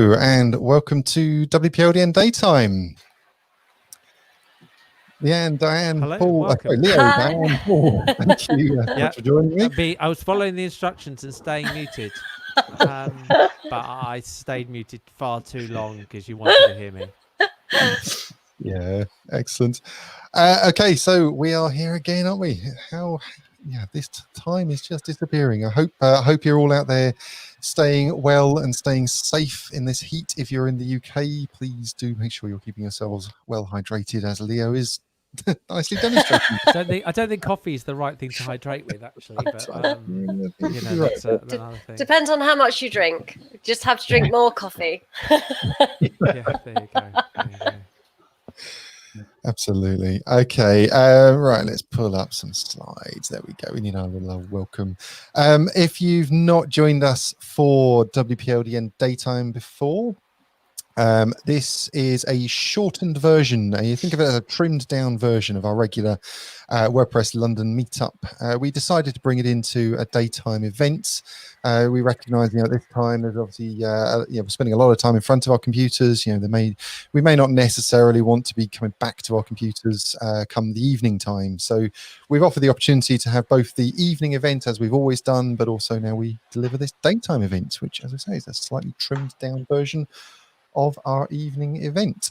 Hello and welcome to WPLDN Daytime. Leanne, Diane, Hello, Paul, welcome. Leo, Diane, Paul. Thank you so much for joining me. I was following the instructions and staying muted, but I stayed muted far too long because you wanted to hear me. Yeah, excellent. Okay, so we are here again, aren't we? This time is just disappearing. I hope you're all out there staying well and staying safe in this heat. If you're in the UK, please do make sure you're keeping yourselves well hydrated, as Leo is nicely demonstrating. I don't think coffee is the right thing to hydrate with, actually. But that's another thing. Depends on how much you drink. You just have to drink more coffee. Yeah, there you go. Absolutely. Okay. Right. Let's pull up some slides. There we go. We need our little welcome. If you've not joined us for WPLDN Daytime before, this is a shortened version. You think of it as a trimmed down version of our regular WordPress London meetup. We decided to bring it into a daytime event. We recognise, at this time there's obviously, we're spending a lot of time in front of our computers. We may not necessarily want to be coming back to our computers come the evening time. So we've offered the opportunity to have both the evening event, as we've always done, but also now we deliver this daytime event, which, as I say, is a slightly trimmed down version of our evening event.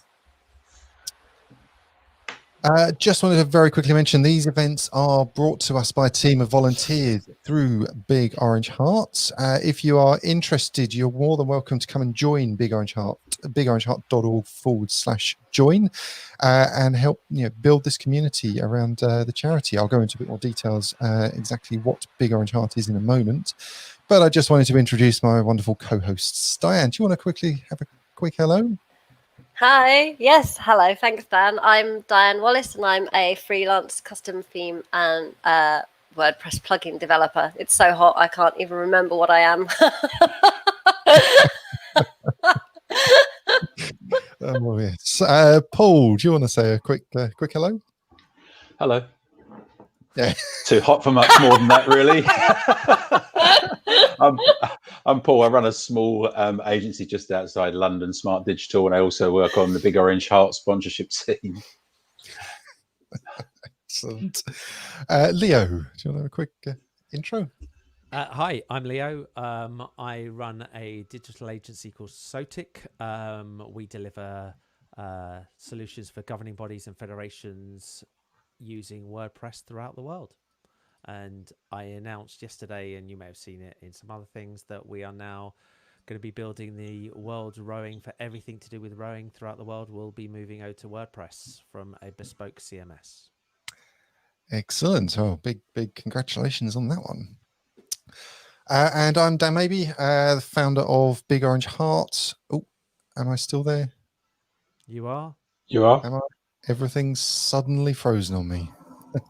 Just wanted to very quickly mention these events are brought to us by a team of volunteers through Big Orange Heart. If you are interested, you're more than welcome to come and join Big Orange Heart, bigorangeheart.org/join, and help build this community around the charity. I'll go into a bit more details exactly what Big Orange Heart is in a moment, but I just wanted to introduce my wonderful co-hosts. Diane, do you want to quickly have a quick hello? Hi. Yes. Hello. Thanks, Dan. I'm Diane Wallace, and I'm a freelance custom theme and WordPress plugin developer. It's so hot, I can't even remember what I am. Oh, yes. Paul, do you want to say a quick hello? Hello. Yeah. Too hot for much more than that, really. I'm Paul. I run a small agency just outside London, Smart Digital, and I also work on the Big Orange Heart sponsorship team. Excellent. Leo, do you want to have a quick intro? Hi, I'm Leo. I run a digital agency called Sotic. We deliver solutions for governing bodies and federations using WordPress throughout the world. And I announced yesterday, and you may have seen it in some other things, that we are now going to be building the world's rowing for everything to do with rowing throughout the world. We'll be moving over to WordPress from a bespoke CMS. Excellent. Oh, big congratulations on that one. And I'm Dan Maybe, the founder of Big Orange Heart. Oh, am I still there? You are? You are? Am I? Everything's suddenly frozen on me.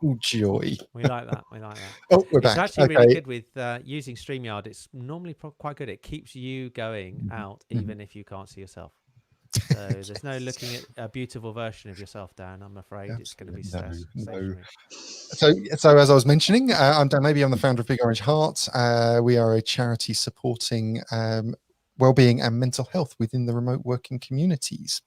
Oh, joy. We like that. We like that. Oh, we're back. It's actually really good with using StreamYard. It's normally quite good. It keeps you going out even if you can't see yourself. So there's no looking at a beautiful version of yourself, Dan. I'm afraid it's going to be no. So as I was mentioning, I'm Dan Maybe. I'm the founder of Big Orange Heart. We are a charity supporting well-being and mental health within the remote working communities.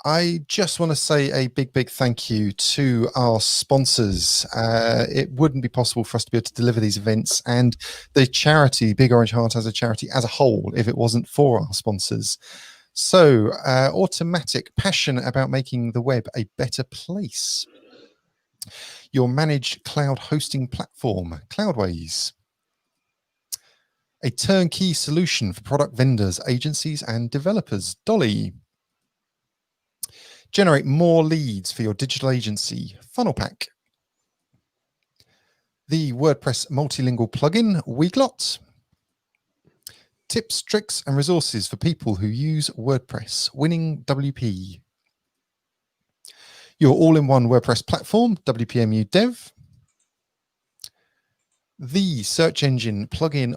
I just want to say a big thank you to our sponsors. It wouldn't be possible for us to be able to deliver these events and the charity, Big Orange Heart as a charity as a whole, if it wasn't for our sponsors. So, Automatic, passionate about making the web a better place. Your managed cloud hosting platform, Cloudways. A turnkey solution for product vendors, agencies, and developers, Dolly. Generate more leads for your digital agency, Funnel Pack. The WordPress multilingual plugin, Weglot. Tips, tricks, and resources for people who use WordPress, Winning WP. Your all-in-one WordPress platform, WPMU Dev. The search engine plugin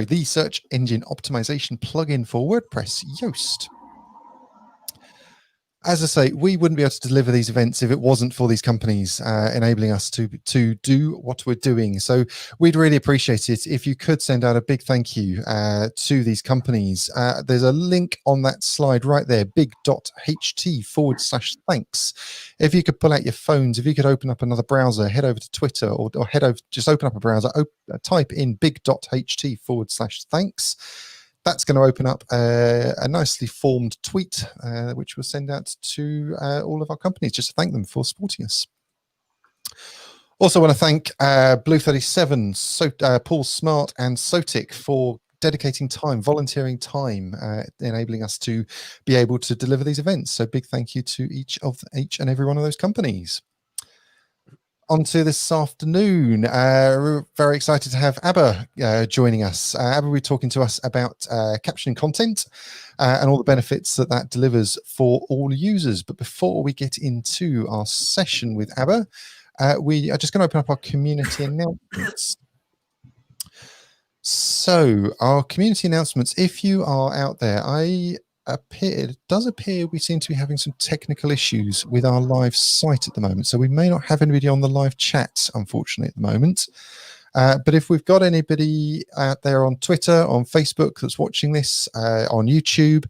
the search engine optimization plugin for WordPress, Yoast. as I say, we wouldn't be able to deliver these events if it wasn't for these companies enabling us to do what we're doing. So we'd really appreciate it if you could send out a big thank you to these companies. There's a link on that slide right there, big.ht/thanks. If you could pull out your phones, if you could open up another browser, head over to Twitter or head over, just open up a browser, type in big.ht/thanks. That's going to open up a nicely formed tweet, which we'll send out to all of our companies just to thank them for supporting us. Also want to thank Blue37, Paul Smart and Sotic for dedicating time, volunteering time, enabling us to be able to deliver these events. So big thank you to each and every one of those companies. On to this afternoon. We're very excited to have Abba joining us. Abba will be talking to us about captioning content and all the benefits that delivers for all users. But before we get into our session with Abba, we are just going to open up our community announcements. So our community announcements, if you are out there, it does appear we seem to be having some technical issues with our live site at the moment, so we may not have anybody on the live chat, unfortunately, at the moment. But if we've got anybody out there on Twitter, on Facebook that's watching this, on YouTube,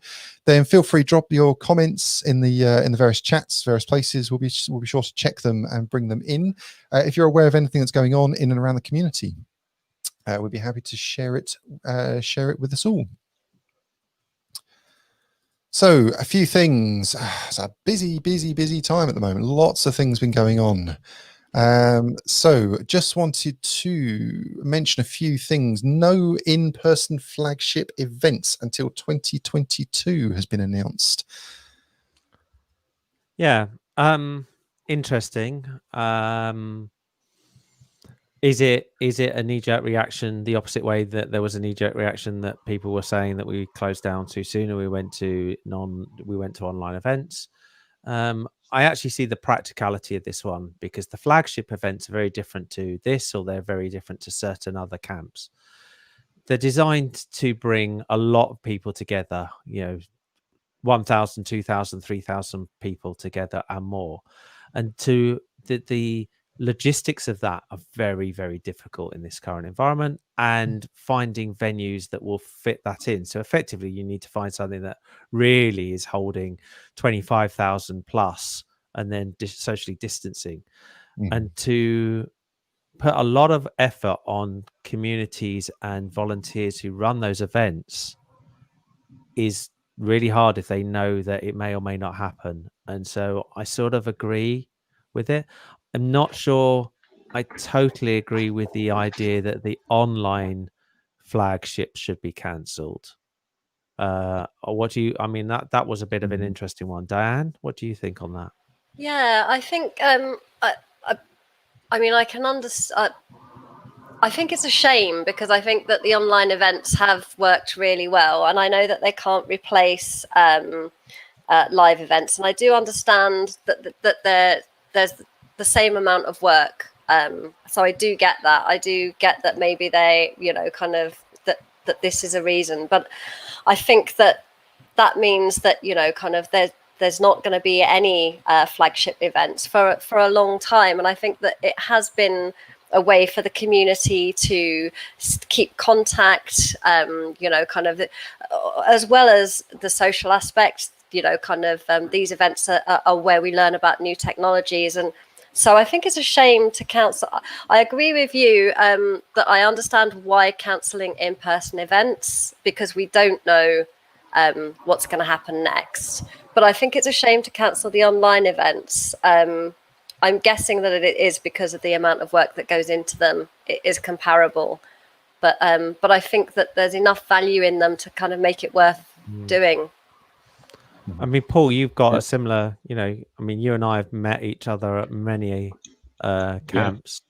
then feel free to drop your comments in the various chats, various places. We'll be sure to check them and bring them in. If you're aware of anything that's going on in and around the community, we'd be happy to share it with us all. So a few things. It's a busy time at the moment. Lots of things been going on. So just wanted to mention a few things. No in-person flagship events until 2022 has been announced. Yeah. Interesting. Is it a knee-jerk reaction the opposite way that there was a knee-jerk reaction that people were saying that we closed down too soon and we went to online events? I actually see the practicality of this one because the flagship events are very different to this, or they're very different to certain other camps. They're designed to bring a lot of people together, 1,000, 2,000, 3,000 people together and more. And to the logistics of that are very, very difficult in this current environment, and finding venues that will fit that in. So effectively, you need to find something that really is holding 25,000 plus and then socially distancing. And to put a lot of effort on communities and volunteers who run those events is really hard if they know that it may or may not happen. And so I sort of agree with it. I'm not sure I totally agree with the idea that the online flagship should be cancelled. Or what do you? I mean, that was a bit of an interesting one. Diane, what do you think on that? Yeah, I think I mean, I can understand. I think it's a shame because I think that the online events have worked really well, and I know that they can't replace live events, and I do understand that there's the same amount of work. So I do get that. I do get that maybe they, kind of that this is a reason, but I think that means that kind of there's not going to be any flagship events for a long time, and I think that it has been a way for the community to keep contact, kind of, as well as the social aspects. These events are where we learn about new technologies, and so I think it's a shame to cancel. I agree with you that I understand why cancelling in-person events, because we don't know what's going to happen next. But I think it's a shame to cancel the online events. I'm guessing that it is because of the amount of work that goes into them. It is comparable, but I think that there's enough value in them to kind of make it worth doing. I mean, Paul, you've got a similar, I mean, you and I have met each other at many camps.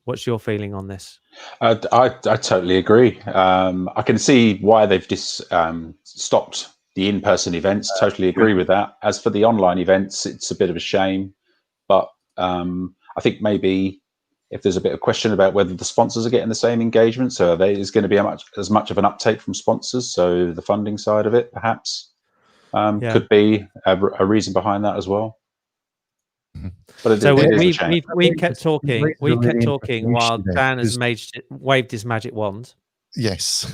What's your feeling on this? I totally agree. I can see why they've stopped the in-person events. Totally agree with that. As for the online events, it's a bit of a shame, but I think maybe if there's a bit of question about whether the sponsors are getting the same engagement, so is going to be as much of an uptake from sponsors, so the funding side of it, perhaps. could be a reason behind that as well. But So it is a shame. we've kept talking. We've kept talking while Dan has waved his magic wand. Yes.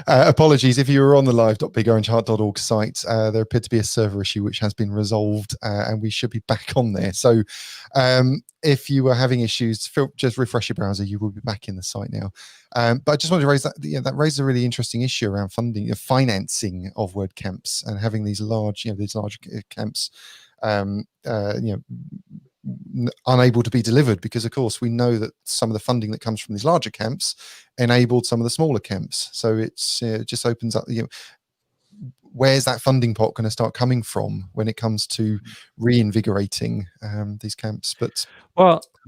Apologies if you were on the live.bigorangeheart.org site. There appeared to be a server issue which has been resolved, and we should be back on there. So if you were having issues, just refresh your browser. You will be back in the site now. But I just wanted to raise that. That raises a really interesting issue around funding, financing of WordCamps, and having these large, these large camps, unable to be delivered, because of course we know that some of the funding that comes from these larger camps enabled some of the smaller camps. So it just opens up, where's that funding pot going to start coming from when it comes to reinvigorating these camps? But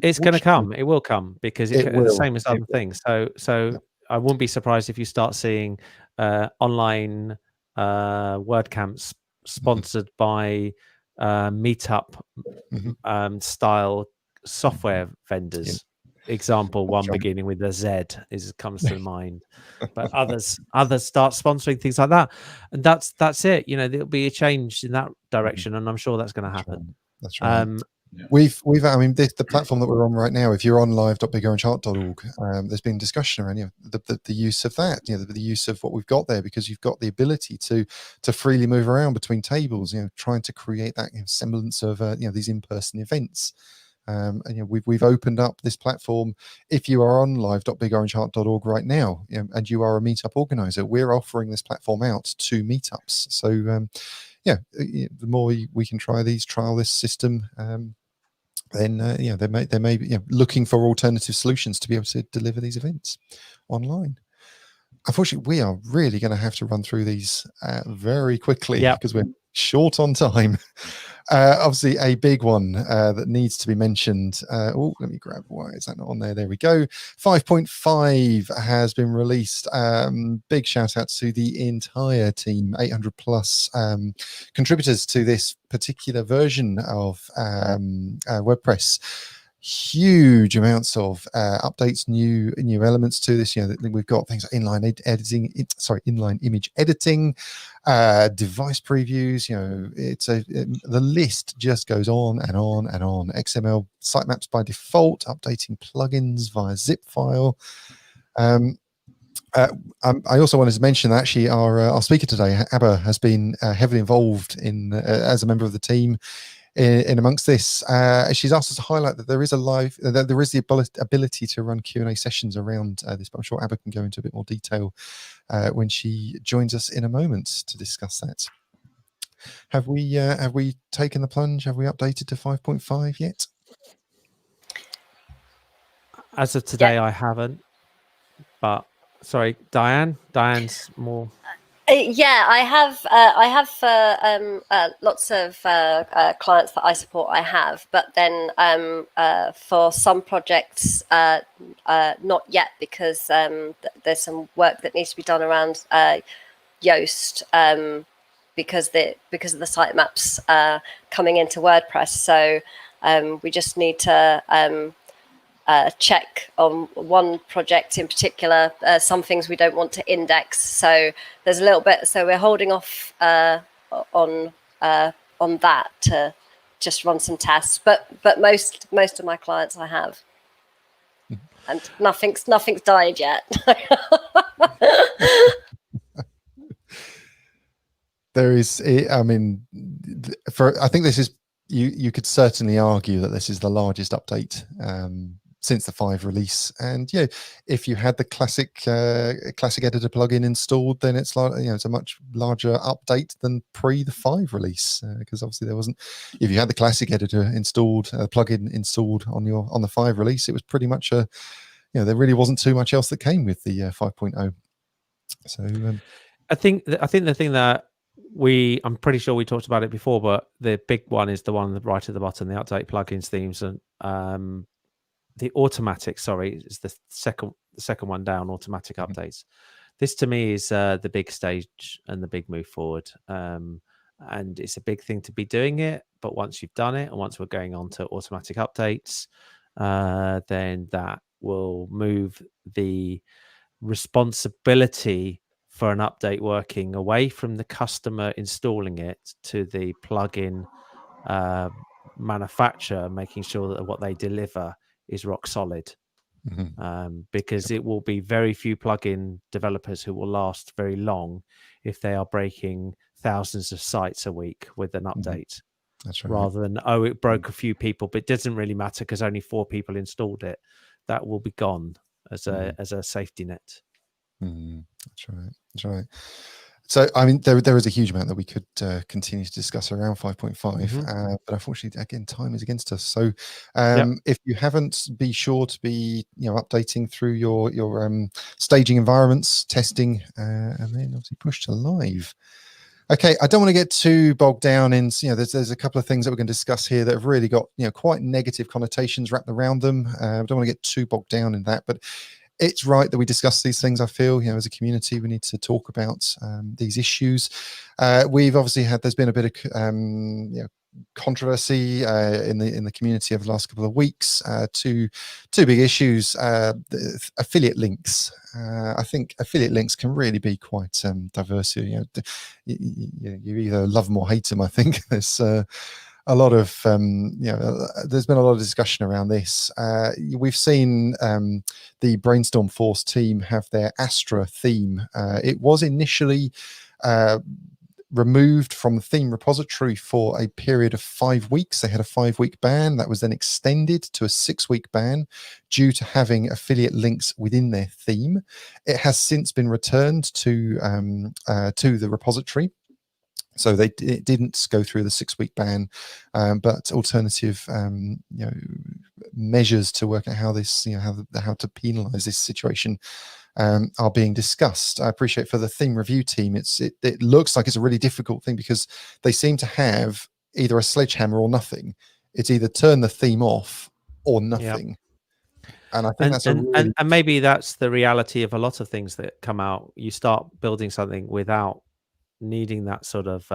it's going to come. It will come, because it's the same as other things. So Yeah. I wouldn't be surprised if you start seeing online WordCamps sponsored by Meetup style software vendors. Example one beginning with a Z comes to mind, but others start sponsoring things like that, and that's it. There'll be a change in that direction, and I'm sure that's going to happen. That's right. We've the platform that we're on right now, if you're on live.bigorangeheart.org, there's been discussion around the use of that, the use of what we've got there, because you've got the ability to freely move around between tables, trying to create that semblance of these in-person events. And we've opened up this platform. If you are on live.bigorangeheart.org right now, and you are a meetup organizer, we're offering this platform out to meetups. So the more we can trial this system, then they may be looking for alternative solutions to be able to deliver these events online. Unfortunately, we are really going to have to run through these very quickly, because we're short on time. Obviously, a big one that needs to be mentioned. Let me grab, why is that not on there? There we go. 5.5 has been released. Big shout out to the entire team, 800 plus contributors to this particular version of WordPress. Huge amounts of updates, new elements to this. We've got things like inline image editing, device previews. The list just goes on and on and on. XML sitemaps by default, updating plugins via zip file. I also wanted to mention that actually our speaker today, Abba, has been heavily involved in as a member of the team in amongst this. She's asked us to highlight that there is the ability to run Q&A sessions around this, but I'm sure Abba can go into a bit more detail when she joins us in a moment to discuss that. Have we taken the plunge? Have we updated to 5.5 yet? As of today, I haven't. But sorry, Diane's more. I have lots of clients that I support. I have, but then for some projects, not yet, because there's some work that needs to be done around Yoast, because of the sitemaps coming into WordPress. So we just need to check on one project in particular, some things we don't want to index. So there's a little bit, so we're holding off on that to just run some tests. But most of my clients I have, and nothing's died yet. There is, I think this is, you could certainly argue that this is the largest update since the 5 release. And if you had the classic editor plugin installed, then it's like, it's a much larger update than pre the 5 release, because obviously there wasn't, if you had the classic editor installed, plugin installed on the 5 release, it was pretty much there really wasn't too much else that came with the 5.0. So I think the thing that I'm pretty sure we talked about it before, but the big one is the one right at the bottom, the update plugins, themes, and the automatic, is the second one down, automatic updates. This to me is the big stage and the big move forward. And it's a big thing to be doing it, but once you've done it, and once we're going on to automatic updates, then that will move the responsibility for an update working away from the customer installing it to the plugin manufacturer, making sure that what they deliver is rock solid. Because it will be very few plugin developers who will last very long if they are breaking thousands of sites a week with an update. That's right. Rather than, oh, it broke a few people, but it doesn't really matter because only 4 people installed it. That will be gone as a safety net. That's right. That's right. So, I mean, there is a huge amount that we could continue to discuss around 5.5, but unfortunately, again, time is against us. So, if you haven't, be sure to be updating through your staging environments, testing, and then obviously push to live. Okay, I don't want to get too bogged down in there's a couple of things that we're going to discuss here that have really got quite negative connotations wrapped around them. I don't want to get too bogged down in that, but it's right that we discuss these things. I feel, as a community, we need to talk about these issues. We've obviously there's been a bit of controversy in the community over the last couple of weeks. Two big issues: the affiliate links. I think affiliate links can really be quite diverse. You either love them or hate them. I think there's a lot of there's been a lot of discussion around this. We've seen the Brainstorm Force team have their Astra theme. It was initially removed from the theme repository for a period of 5 weeks. They had a 5-week ban that was then extended to a 6-week ban due to having affiliate links within their theme. It has since been returned to the repository. So it didn't go through the 6-week ban, but alternative measures to work out how this how to penalise this situation are being discussed. I appreciate for the theme review team, it looks like it's a really difficult thing because they seem to have either a sledgehammer or nothing. It's either turn the theme off or nothing. And I think that's and maybe that's the reality of a lot of things that come out. You start building something without needing that sort of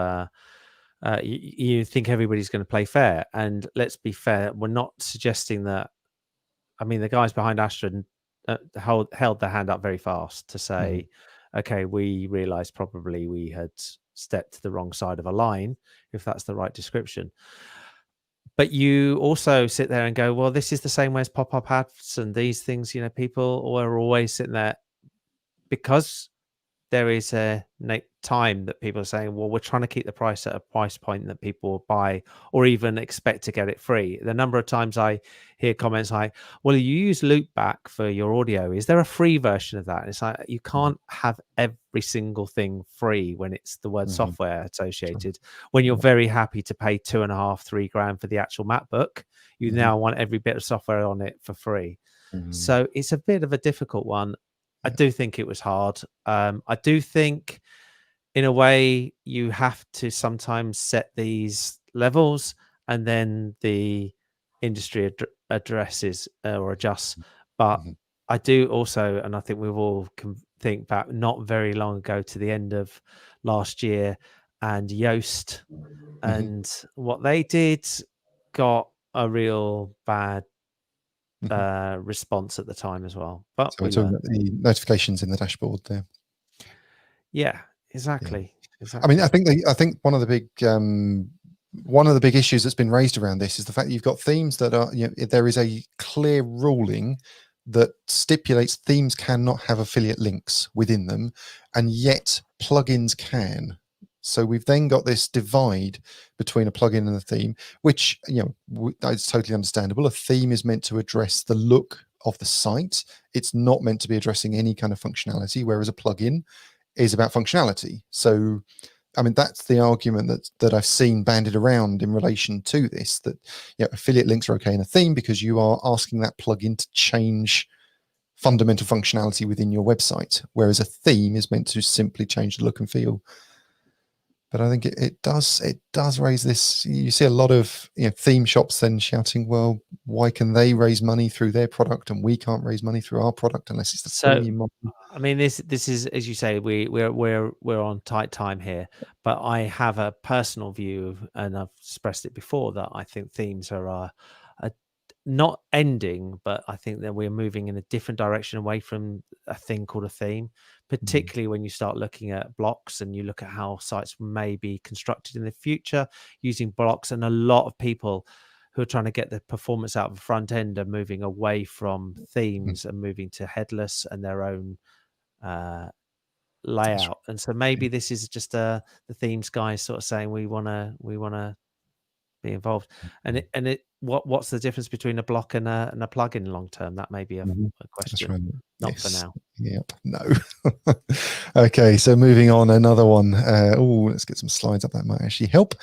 you think everybody's going to play fair, and let's be fair, we're not suggesting that. I mean, the guys behind Astra held their hand up very fast to say, okay, we realized probably we had stepped to the wrong side of a line, if that's the right description. But you also sit there and go, well, this is the same way as pop-up ads and these things. People are always sitting there because there is a time that people are saying, well, we're trying to keep the price at a price point that people will buy or even expect to get it free. The number of times I hear comments like, well, you use loopback for your audio. Is there a free version of that? And it's like, you can't have every single thing free when it's the word software associated. When you're very happy to pay $2.5-3 grand for the actual MacBook, you now want every bit of software on it for free. So it's a bit of a difficult one. I do think it was hard. I do think, in a way, you have to sometimes set these levels and then the industry addresses or adjusts. But I do also, and I think we've all can think back not very long ago to the end of last year and Yoast and what they did got a real bad response at the time as well. But so we're talking about the notifications in the dashboard there. Yeah, exactly. I mean, I think one of the big issues that's been raised around this is the fact that you've got themes that are there is a clear ruling that stipulates themes cannot have affiliate links within them, and yet plugins can. So we've then got this divide between a plugin and a theme, which is totally understandable. A theme is meant to address the look of the site. It's not meant to be addressing any kind of functionality, whereas a plugin is about functionality. So, I mean, that's the argument that I've seen bandied around in relation to this, that affiliate links are okay in a theme because you are asking that plugin to change fundamental functionality within your website, whereas a theme is meant to simply change the look and feel. But I think it does raise this. You see a lot of theme shops then shouting, "Well, why can they raise money through their product and we can't raise money through our product unless it's the premium model?" I mean, this is, as you say, we're on tight time here. But I have a personal view, and I've expressed it before, that I think themes are not ending, but I think that we're moving in a different direction away from a thing called a theme, particularly when you start looking at blocks and you look at how sites may be constructed in the future using blocks. And a lot of people who are trying to get the performance out of the front end are moving away from themes and moving to headless and their own layout. And so maybe this is just the themes guys sort of saying we want to be involved. And what's the difference between a block and a plugin long term? That may be a question. Right. Not for now. Yep. No. Okay, so moving on, another one. Let's get some slides up. That might actually help.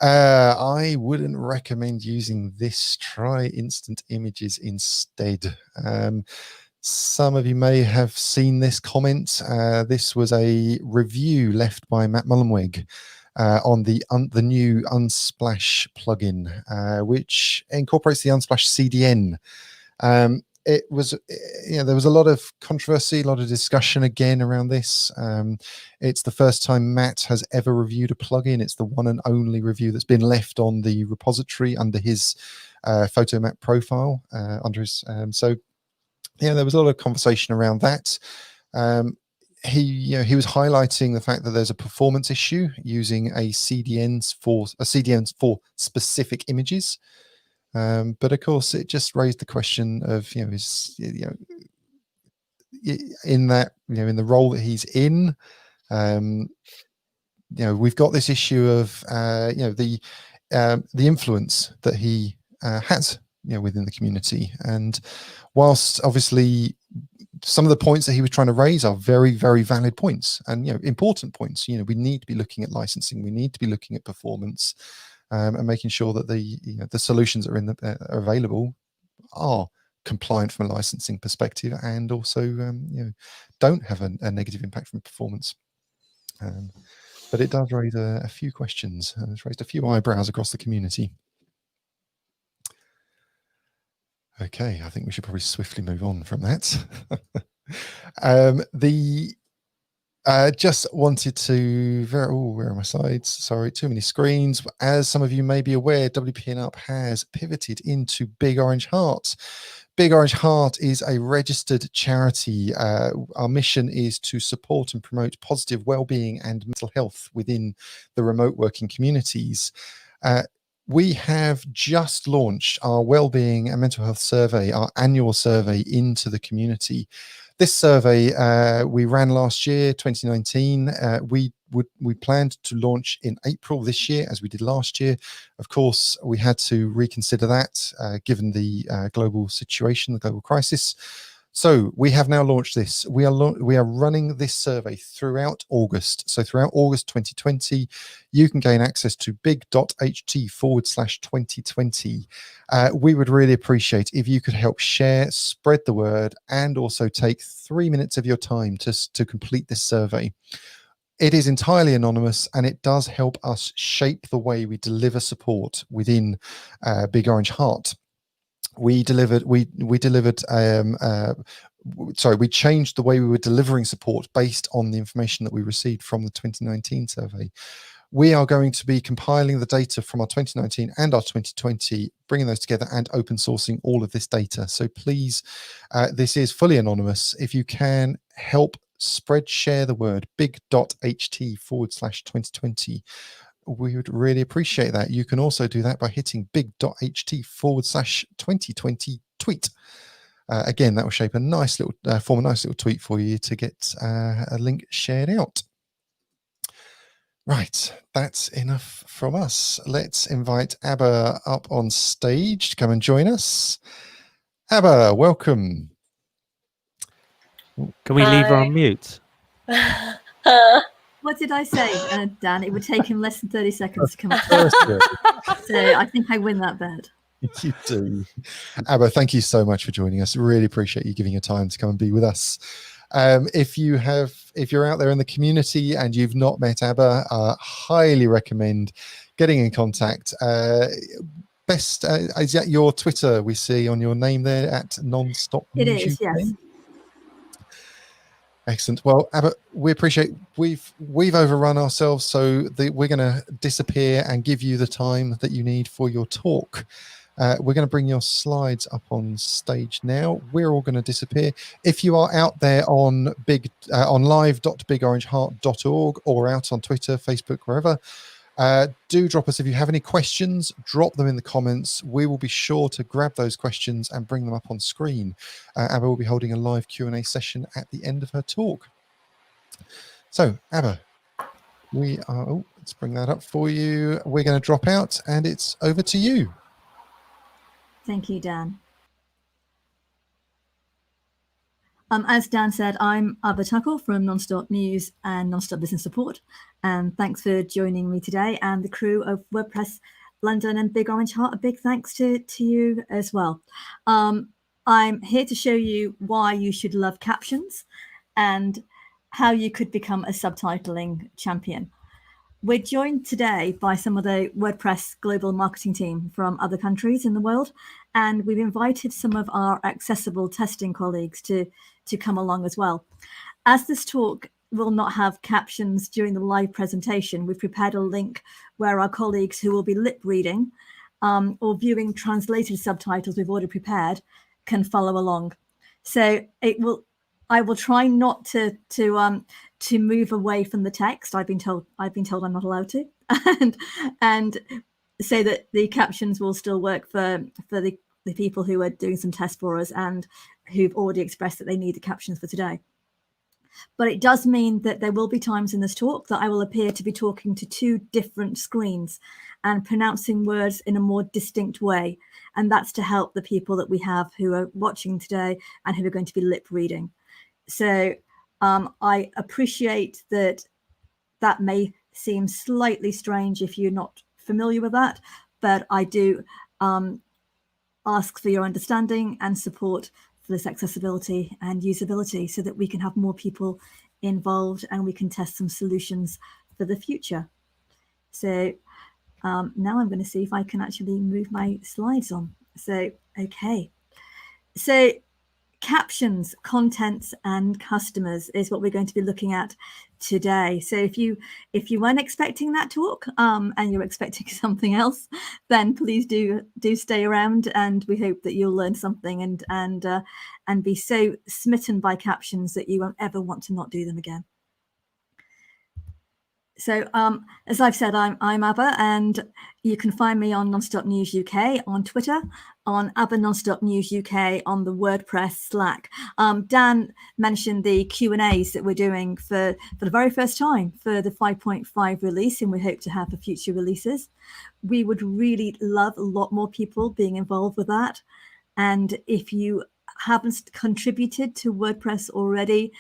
I wouldn't recommend using this. Try instant images instead. Some of you may have seen this comment. This was a review left by Matt Mullenweg on the new Unsplash plugin, which incorporates the Unsplash CDN. It was, there was a lot of controversy, a lot of discussion again around this. It's the first time Matt has ever reviewed a plugin. It's the one and only review that's been left on the repository under his PhotoMap profile. There was a lot of conversation around that. He was highlighting the fact that there's a performance issue using a CDNs for specific images. But of course, it just raised the question of in the role that he's in, we've got this issue of the influence that he has within the community. And whilst obviously some of the points that he was trying to raise are very, very valid points and important points, we need to be looking at licensing, we need to be looking at performance. And making sure that the solutions that are are available are compliant from a licensing perspective, and also don't have a negative impact from performance. But it does raise a few questions. It's raised a few eyebrows across the community. Okay, I think we should probably swiftly move on from that. Just wanted to, where are my slides? Sorry, too many screens. As some of you may be aware, WPLDN has pivoted into Big Orange Heart. Big Orange Heart is a registered charity. Our mission is to support and promote positive well-being and mental health within the remote working communities. We have just launched our well-being and mental health survey, our annual survey into the community. This survey we ran last year, 2019. We planned to launch in April this year, as we did last year. Of course, we had to reconsider that given the global situation, the global crisis. So we have now launched this. We are running this survey throughout August. So throughout August 2020, you can gain access to big.ht/2020. We would really appreciate if you could help share, spread the word, and also take 3 minutes of your time to complete this survey. It is entirely anonymous, and it does help us shape the way we deliver support within Big Orange Heart. We changed the way we were delivering support based on the information that we received from the 2019 survey. We are going to be compiling the data from our 2019 and our 2020, bringing those together and open sourcing all of this data. So please, this is fully anonymous. If you can help share the word, big.ht/2020. We would really appreciate that. You can also do that by hitting big.ht/2020 tweet. Again, that will shape a nice little form a nice little tweet for you to get a link shared out. Right, that's enough from us. Let's invite Abba up on stage to come and join us. Abba, welcome. Can we leave her on mute? What did I say, Dan? It would take him less than 30 seconds to come up. So I think I win that bet. You do. Abba, thank you so much for joining us. Really appreciate you giving your time to come and be with us. If you're out there in the community and you've not met Abba, highly recommend getting in contact. Is that your Twitter we see on your name there at Nonstop? It is, yes. Excellent. Well, Abba, we appreciate we've overrun ourselves, so we're going to disappear and give you the time that you need for your talk. We're going to bring your slides up on stage now. We're all going to disappear. If you are out there on live.bigorangeheart.org or out on Twitter, Facebook, wherever, do drop us. If you have any questions, drop them in the comments. We will be sure to grab those questions and bring them up on screen. Abba will be holding a live Q&A session at the end of her talk. So, Abba, we are, oh, let's bring that up for you. We're going to drop out and it's over to you. Thank you, Dan. As Dan said, I'm Abba Tuckle from Nonstop News and Nonstop Business Support. And thanks for joining me today, and the crew of WordPress London and Big Orange Heart. A big thanks to you as well. I'm here to show you why you should love captions and how you could become a subtitling champion. We're joined today by some of the WordPress global marketing team from other countries in the world, and we've invited some of our accessible testing colleagues to come along as well. As this talk will not have captions during the live presentation, we've prepared a link where our colleagues who will be lip reading or viewing translated subtitles we've already prepared can follow along. So I will try not to move away from the text. I've been told I'm not allowed to, and say that the captions will still work for the people who are doing some tests for us and who've already expressed that they need the captions for today. But it does mean that there will be times in this talk that I will appear to be talking to two different screens and pronouncing words in a more distinct way. And that's to help the people that we have who are watching today and who are going to be lip reading. So I appreciate that may seem slightly strange if you're not familiar with that, but I do ask for your understanding and support for this accessibility and usability so that we can have more people involved and we can test some solutions for the future. So now I'm going to see if I can actually move my slides on. So, okay. So captions, contents, and customers is what we're going to be looking at today. So if you weren't expecting that talk and you're expecting something else, then please do stay around, and we hope that you'll learn something and be so smitten by captions that you won't ever want to not do them again. So as I've said, I'm Abba, and you can find me on Nonstop News UK on Twitter, on Abba Nonstop News UK on the WordPress Slack. Dan mentioned the Q&As that we're doing for the very first time for the 5.5 release, and we hope to have for future releases. We would really love a lot more people being involved with that. And if you haven't contributed to WordPress already,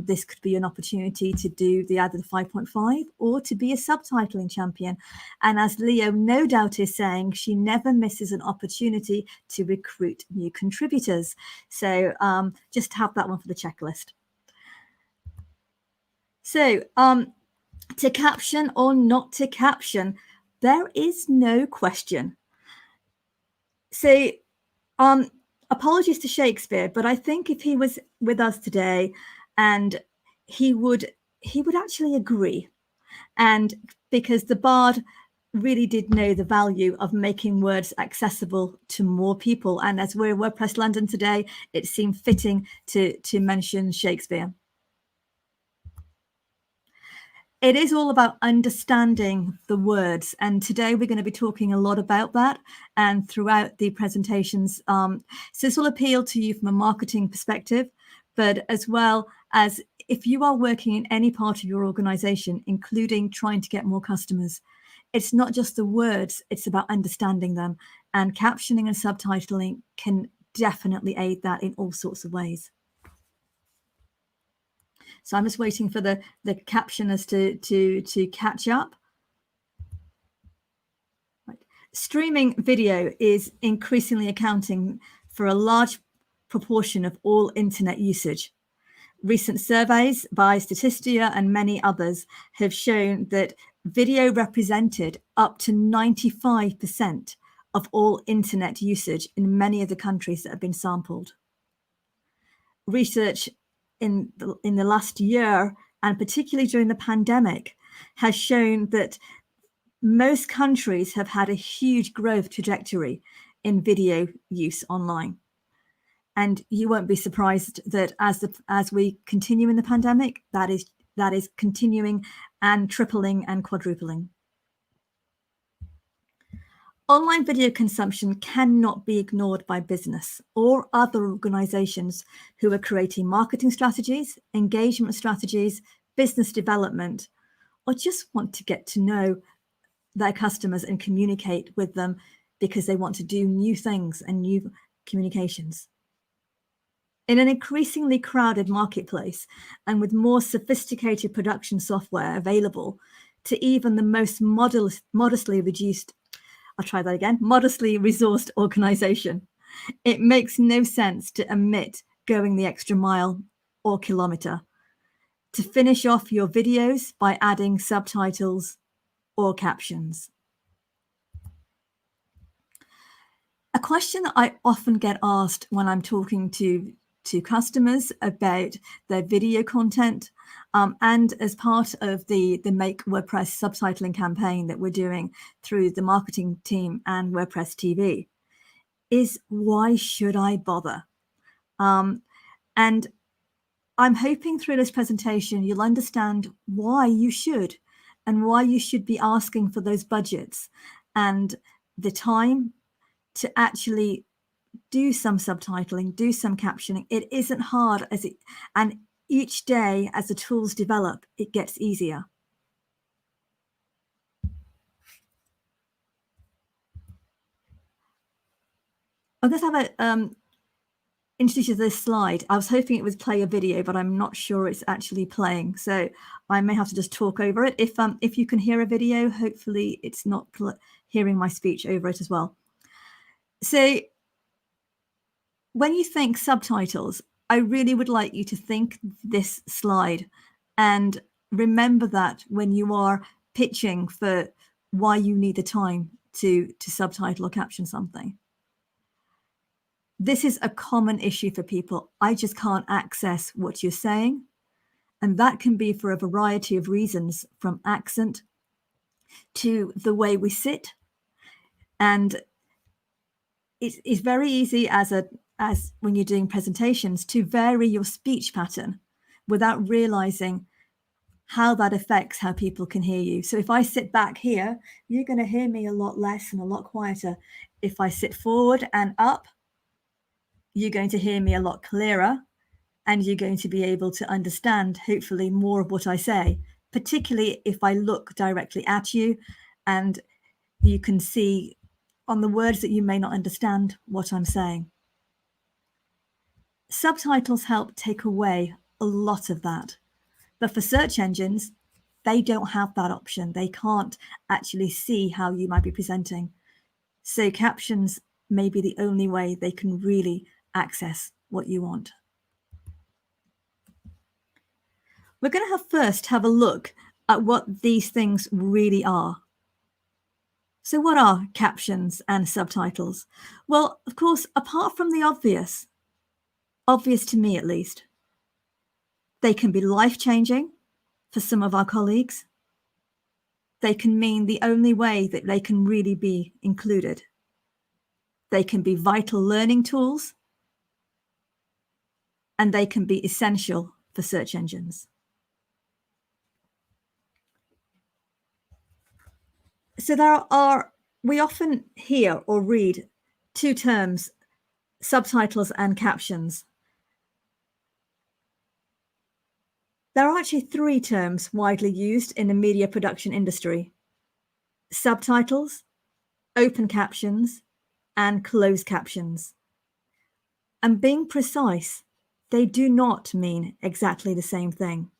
this could be an opportunity to do either the 5.5 or to be a subtitling champion. And as Leo no doubt is saying, she never misses an opportunity to recruit new contributors. So just have that one for the checklist. So to caption or not to caption, there is no question. So apologies to Shakespeare, but I think if he was with us today, and he would actually agree. And because the Bard really did know the value of making words accessible to more people. And as we're WordPress London today, it seemed fitting to mention Shakespeare. It is all about understanding the words, and today we're going to be talking a lot about that and throughout the presentations. So this will appeal to you from a marketing perspective, but as well as if you are working in any part of your organization, including trying to get more customers. It's not just the words, it's about understanding them, and captioning and subtitling can definitely aid that in all sorts of ways. So I'm just waiting for the captioners to catch up. Right. Streaming video is increasingly accounting for a large proportion of all internet usage. Recent surveys by Statista and many others have shown that video represented up to 95% of all internet usage in many of the countries that have been sampled. Research in the last year, and particularly during the pandemic, has shown that most countries have had a huge growth trajectory in video use online. And you won't be surprised that as we continue in the pandemic, that is continuing and tripling and quadrupling. Online video consumption cannot be ignored by business or other organizations who are creating marketing strategies, engagement strategies, business development, or just want to get to know their customers and communicate with them because they want to do new things and new communications. In an increasingly crowded marketplace and with more sophisticated production software available to even the most modestly resourced organization, it makes no sense to omit going the extra mile or kilometer to finish off your videos by adding subtitles or captions. A question that I often get asked when I'm talking to customers about their video content, and as part of the Make WordPress subtitling campaign that we're doing through the marketing team and WordPress TV, is why should I bother? And I'm hoping through this presentation you'll understand why you should, and why you should be asking for those budgets and the time to actually do some subtitling, do some captioning. It isn't hard and each day as the tools develop, it gets easier. I'm going to have introduce you to this slide. I was hoping it would play a video, but I'm not sure it's actually playing. So I may have to just talk over it. If you can hear a video, hopefully it's not hearing my speech over it as well. So when you think subtitles, I really would like you to think this slide and remember that when you are pitching for why you need the time to subtitle or caption something. This is a common issue for people. I just can't access what you're saying. And that can be for a variety of reasons, from accent to the way we sit. And it's very easy as when you're doing presentations to vary your speech pattern without realizing how that affects how people can hear you. So if I sit back here, you're going to hear me a lot less and a lot quieter. If I sit forward and up, you're going to hear me a lot clearer, and you're going to be able to understand, hopefully, more of what I say, particularly if I look directly at you and you can see on the words that you may not understand what I'm saying. Subtitles help take away a lot of that. But for search engines, they don't have that option. They can't actually see how you might be presenting. So captions may be the only way they can really access what you want. We're going to first have a look at what these things really are. So what are captions and subtitles? Well, of course, apart from the obvious to me at least, they can be life-changing for some of our colleagues. They can mean the only way that they can really be included. They can be vital learning tools, and they can be essential for search engines. So we often hear or read two terms, subtitles and captions. There are actually three terms widely used in the media production industry: subtitles, open captions, and closed captions. And being precise, they do not mean exactly the same thing.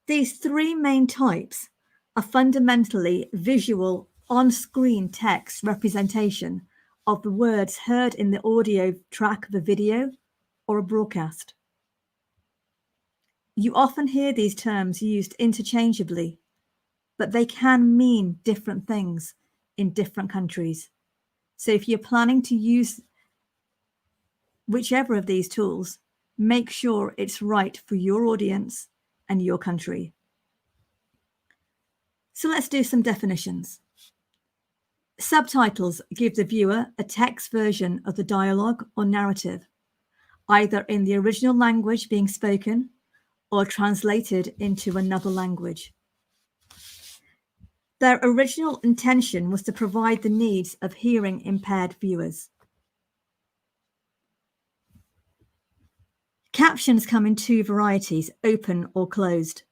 These three main types are fundamentally visual on-screen text representation of the words heard in the audio track of a video or a broadcast. You often hear these terms used interchangeably, but they can mean different things in different countries. So if you're planning to use whichever of these tools, make sure it's right for your audience and your country. So let's do some definitions. Subtitles give the viewer a text version of the dialogue or narrative, either in the original language being spoken or translated into another language. Their original intention was to provide the needs of hearing impaired viewers. Captions come in two varieties, open or closed.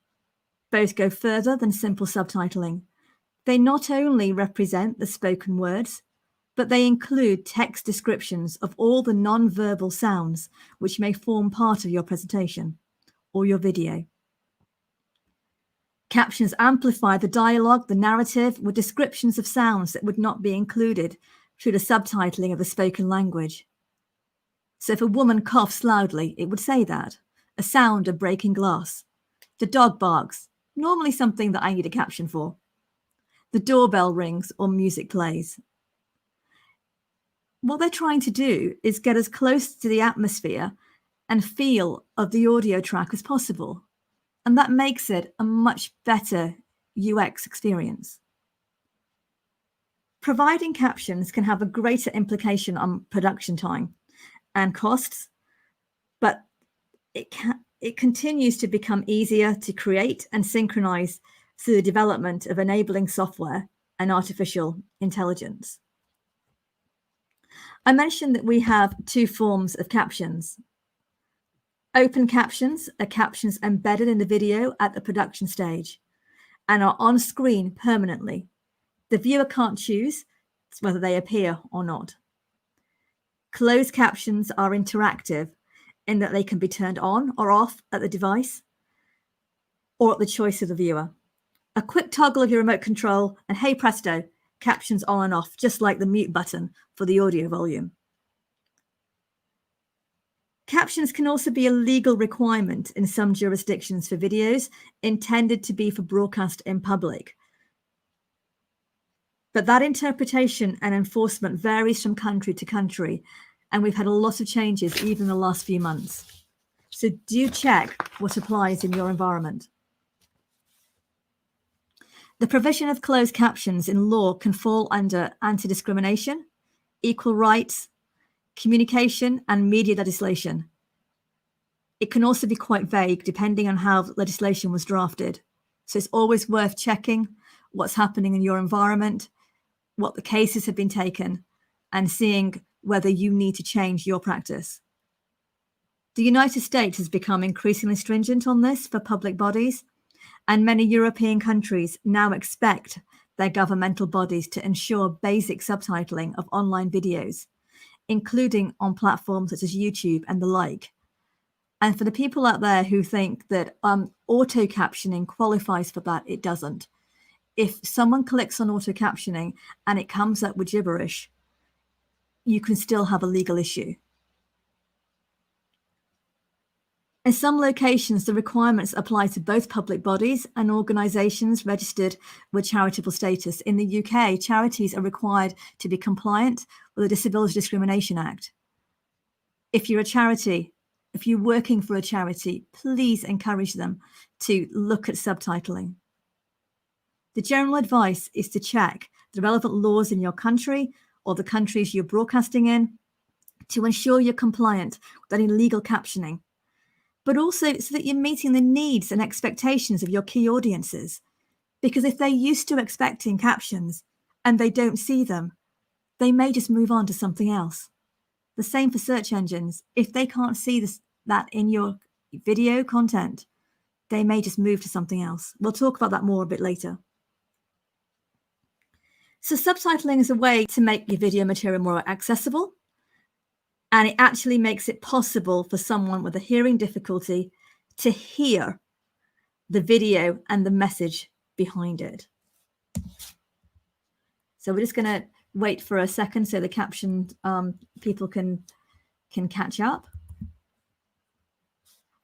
Both go further than simple subtitling. They not only represent the spoken words, but they include text descriptions of all the non-verbal sounds which may form part of your presentation or your video. Captions amplify the dialogue, the narrative, with descriptions of sounds that would not be included through the subtitling of the spoken language. So if a woman coughs loudly, it would say that. A sound of breaking glass. The dog barks, normally something that I need a caption for. The doorbell rings or music plays. What they're trying to do is get as close to the atmosphere and feel of the audio track as possible. And that makes it a much better UX experience. Providing captions can have a greater implication on production time and costs, but it continues to become easier to create and synchronize through the development of enabling software and artificial intelligence. I mentioned that we have two forms of captions. Open captions are captions embedded in the video at the production stage and are on screen permanently. The viewer can't choose whether they appear or not. Closed captions are interactive in that they can be turned on or off at the device or at the choice of the viewer. A quick toggle of your remote control and hey presto, captions on and off, just like the mute button for the audio volume. Captions can also be a legal requirement in some jurisdictions for videos intended to be for broadcast in public. But that interpretation and enforcement varies from country to country, and we've had a lot of changes even in the last few months. So do check what applies in your environment. The provision of closed captions in law can fall under anti-discrimination, equal rights, communication, and media legislation. It can also be quite vague depending on how legislation was drafted. So it's always worth checking what's happening in your environment, what the cases have been taken, and seeing whether you need to change your practice. The United States has become increasingly stringent on this for public bodies, and many European countries now expect their governmental bodies to ensure basic subtitling of online videos, including on platforms such as YouTube and the like. And for the people out there who think that auto captioning qualifies for that, it doesn't. If someone clicks on auto captioning and it comes up with gibberish, you can still have a legal issue. In some locations, the requirements apply to both public bodies and organisations registered with charitable status. In the UK, charities are required to be compliant with the Disability Discrimination Act. If you're a charity, if you're working for a charity, please encourage them to look at subtitling. The general advice is to check the relevant laws in your country or the countries you're broadcasting in to ensure you're compliant with any legal captioning, but also so that you're meeting the needs and expectations of your key audiences. Because if they're used to expecting captions and they don't see them, they may just move on to something else. The same for search engines. If they can't see that in your video content, they may just move to something else. We'll talk about that more a bit later. So subtitling is a way to make your video material more accessible, and it actually makes it possible for someone with a hearing difficulty to hear the video and the message behind it. So we're just going to wait for a second so the captioned people can catch up.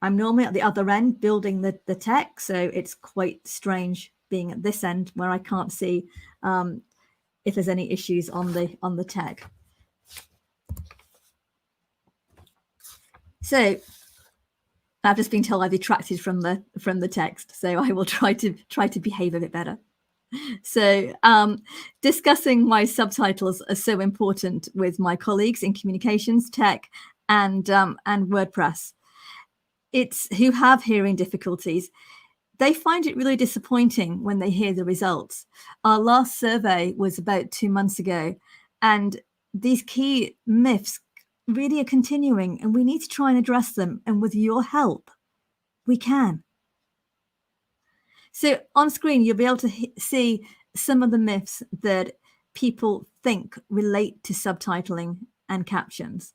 I'm normally at the other end building the tech, so it's quite strange being at this end where I can't see if there's any issues on the tech. So I've just been told I've detracted from the text, so I will try to behave a bit better. So discussing my subtitles are so important with my colleagues in communications, tech, and WordPress. It's who have hearing difficulties. They find it really disappointing when they hear the results. Our last survey was about 2 months ago, and these key myths really are continuing, and we need to try and address them. And with your help, we can. So on screen, you'll be able to see some of the myths that people think relate to subtitling and captions.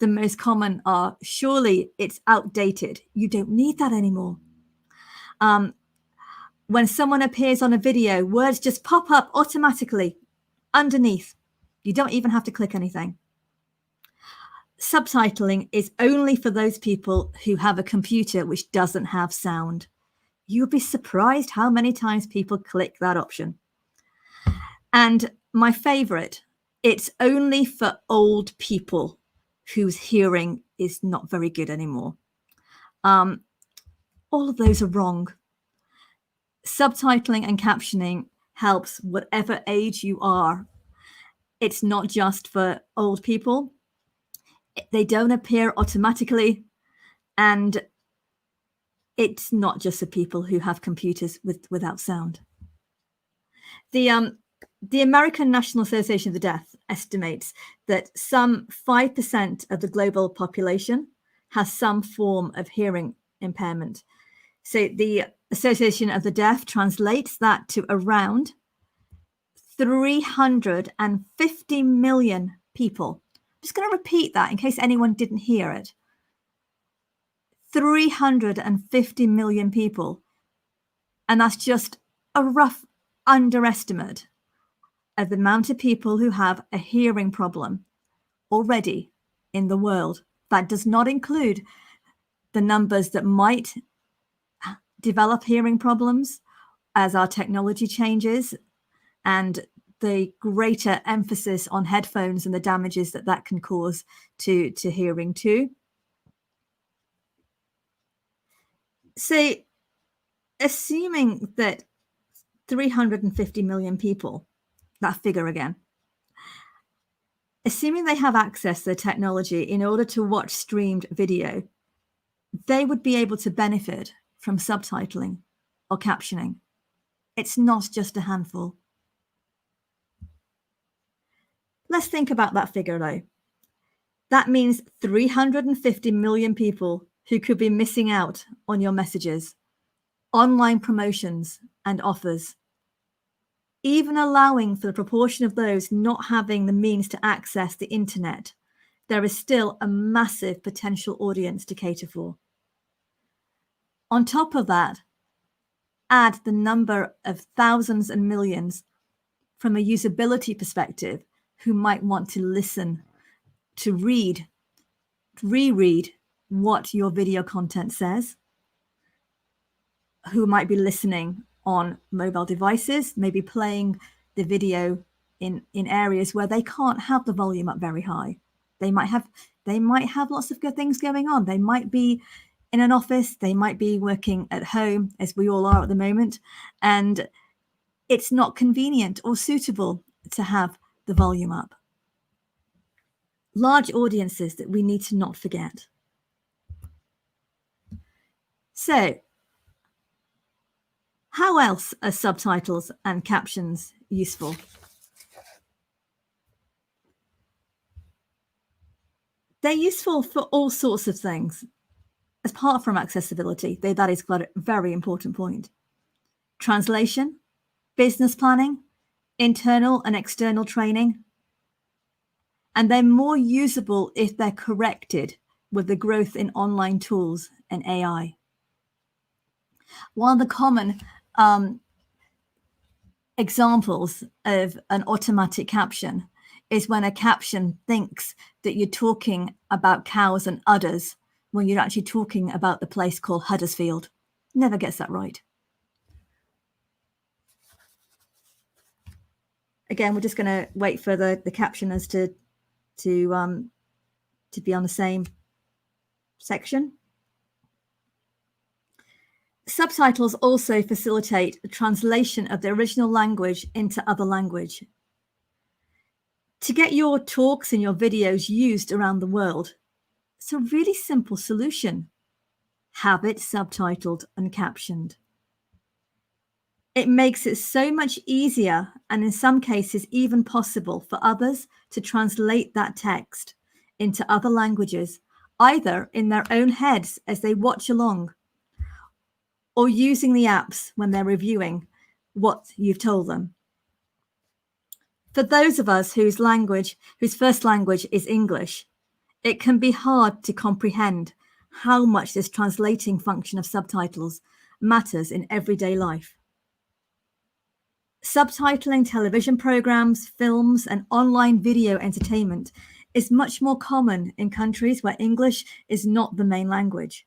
The most common are, surely it's outdated. You don't need that anymore. When someone appears on a video, words just pop up automatically underneath. You don't even have to click anything. Subtitling is only for those people who have a computer which doesn't have sound. You'll be surprised how many times people click that option. And my favorite, it's only for old people whose hearing is not very good anymore. All of those are wrong. Subtitling and captioning helps whatever age you are. It's not just for old people. They don't appear automatically. And it's not just for people who have computers without sound. The American National Association of the Deaf estimates that some 5% of the global population has some form of hearing impairment. So the Association of the Deaf translates that to around 350 million people. I'm just going to repeat that in case anyone didn't hear it. 350 million people. And that's just a rough underestimate of the amount of people who have a hearing problem already in the world. That does not include the numbers that might develop hearing problems as our technology changes, and the greater emphasis on headphones and the damages that that can cause to hearing too. So assuming that 350 million people, that figure again, assuming they have access to the technology in order to watch streamed video, they would be able to benefit from subtitling or captioning. It's not just a handful. Let's think about that figure though. That means 350 million people who could be missing out on your messages, online promotions and offers. Even allowing for the proportion of those not having the means to access the internet, there is still a massive potential audience to cater for. On top of that, add the number of thousands and millions from a usability perspective who might want to listen, to read, reread what your video content says, who might be listening on mobile devices, maybe playing the video in areas where they can't have the volume up very high. They might have lots of good things going on. They might be in an office, they might be working at home, as we all are at the moment, and it's not convenient or suitable to have the volume up. Large audiences that we need to not forget. So, how else are subtitles and captions useful? They're useful for all sorts of things. Apart from accessibility, that is quite a very important point. Translation, business planning, internal and external training. And they're more usable if they're corrected with the growth in online tools and AI. One of the common examples of an automatic caption is when a caption thinks that you're talking about cows and udders when you're actually talking about the place called Huddersfield. Never gets that right. Again, we're just going to wait for the captioners to be on the same section. Subtitles also facilitate the translation of the original language into other language. To get your talks and your videos used around the world, it's a really simple solution. Have it subtitled and captioned. It makes it so much easier, and in some cases even possible, for others to translate that text into other languages, either in their own heads as they watch along, or using the apps when they're reviewing what you've told them. For those of us whose first language is English, it can be hard to comprehend how much this translating function of subtitles matters in everyday life. Subtitling television programs, films, and online video entertainment is much more common in countries where English is not the main language.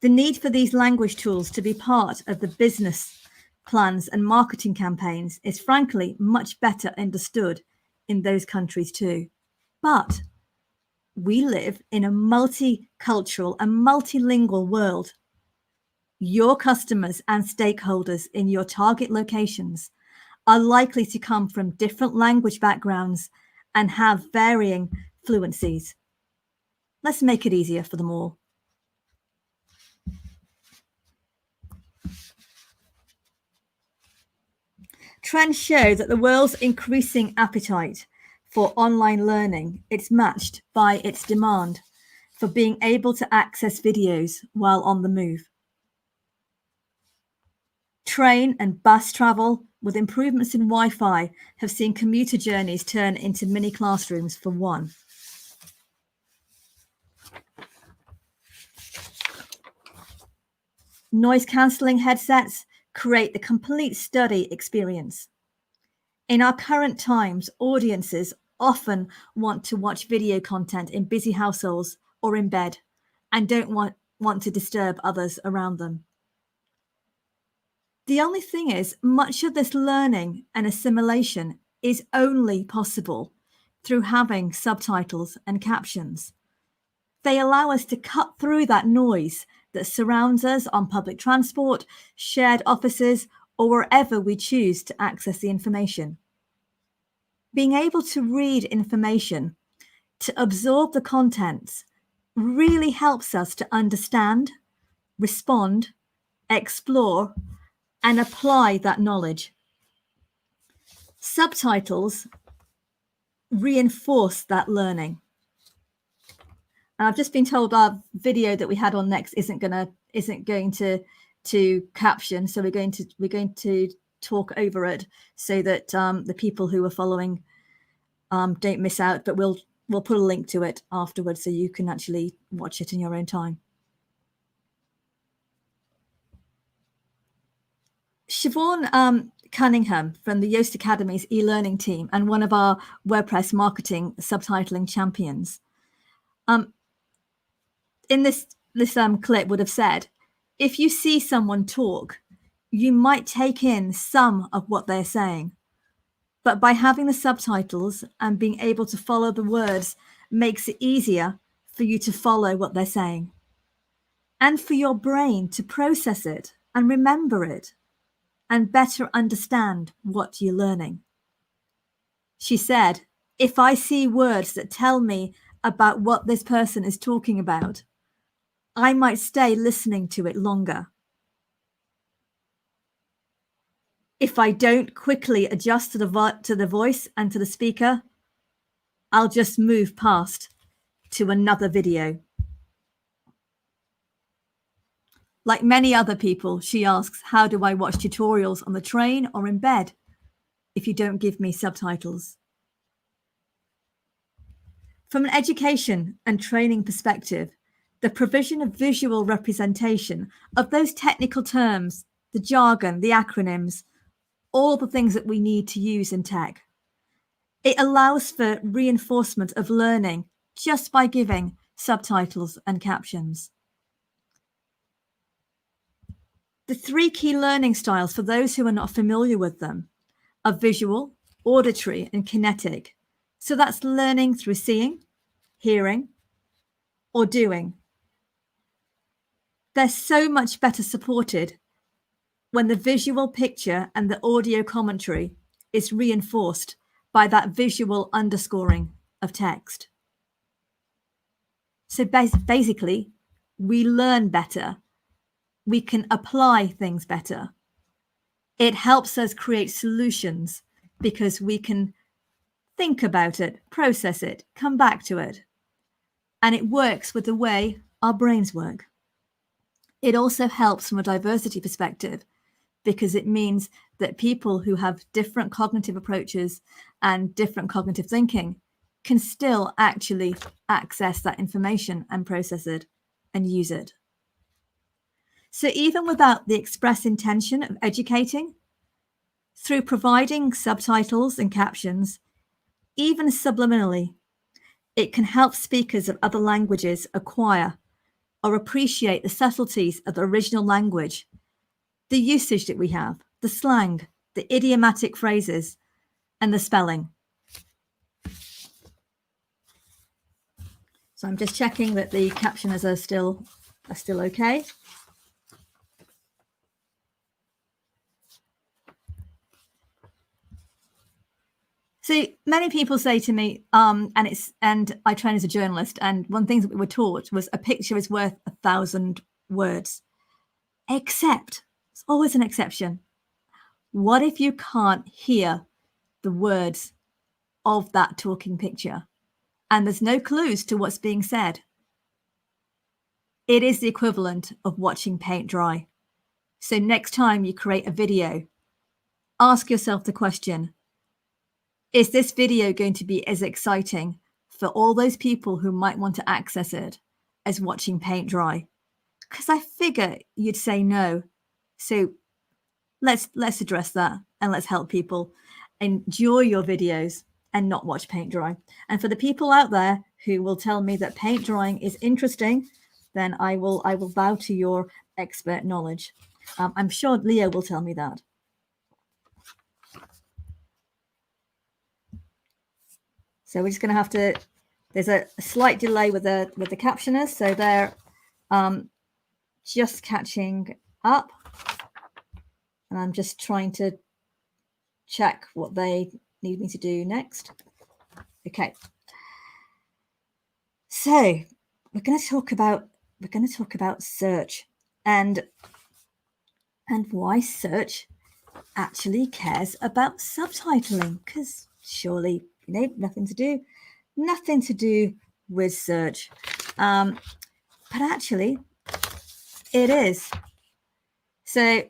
The need for these language tools to be part of the business plans and marketing campaigns is frankly much better understood in those countries too. But we live in a multicultural and multilingual world. Your customers and stakeholders in your target locations are likely to come from different language backgrounds and have varying fluencies. Let's make it easier for them all. Trends show that the world's increasing appetite for online learning is matched by its demand for being able to access videos while on the move. Train and bus travel with improvements in Wi-Fi have seen commuter journeys turn into mini classrooms for one. Noise cancelling headsets create the complete study experience. In our current times, audiences often want to watch video content in busy households or in bed and don't want to disturb others around them. The only thing is, much of this learning and assimilation is only possible through having subtitles and captions. They allow us to cut through that noise that surrounds us on public transport, shared offices, or wherever we choose to access the information. Being able to read information, to absorb the contents, really helps us to understand, respond, explore, and apply that knowledge. Subtitles reinforce that learning. And I've just been told our video that we had on next isn't going to caption, so we're going to talk over it so that the people who are following don't miss out. But we'll put a link to it afterwards so you can actually watch it in your own time. Siobhan Cunningham from the Yoast Academy's e-learning team and one of our WordPress marketing subtitling champions, in this clip would have said, if you see someone talk, you might take in some of what they're saying, but by having the subtitles and being able to follow the words makes it easier for you to follow what they're saying and for your brain to process it and remember it and better understand what you're learning. She said, if I see words that tell me about what this person is talking about, I might stay listening to it longer. If I don't quickly adjust to the voice and to the speaker, I'll just move past to another video. Like many other people, she asks, how do I watch tutorials on the train or in bed if you don't give me subtitles? From an education and training perspective, the provision of visual representation of those technical terms, the jargon, the acronyms, all the things that we need to use in tech, it allows for reinforcement of learning just by giving subtitles and captions. The three key learning styles for those who are not familiar with them are visual, auditory, and kinetic. So that's learning through seeing, hearing, or doing. they're so much better supported when the visual picture and the audio commentary is reinforced by that visual underscoring of text. So basically, we learn better. We can apply things better. It helps us create solutions because we can think about it, process it, come back to it. And it works with the way our brains work. It also helps from a diversity perspective because it means that people who have different cognitive approaches and different cognitive thinking can still actually access that information and process it and use it. So even without the express intention of educating, through providing subtitles and captions, even subliminally, it can help speakers of other languages acquire or appreciate the subtleties of the original language, the usage that we have, the slang, the idiomatic phrases, and the spelling. So I'm just checking that the captioners are still okay. So many people say to me, and I train as a journalist, and one thing that we were taught was a picture is worth 1,000 words. Except, it's always an exception. What if you can't hear the words of that talking picture and there's no clues to what's being said? It is the equivalent of watching paint dry. So next time you create a video, ask yourself the question, is this video going to be as exciting for all those people who might want to access it as watching paint dry? Because I figure you'd say no. So let's address that and let's help people enjoy your videos and not watch paint dry. And for the people out there who will tell me that paint drying is interesting, then I will bow to your expert knowledge. I'm sure Leo will tell me that. So we're just going to have to, there's a slight delay with the captioners. So they're just catching up. And I'm just trying to check what they need me to do next. Okay. So we're going to talk about search and why search actually cares about subtitling, because surely, you know, nothing to do with search. But actually it is. So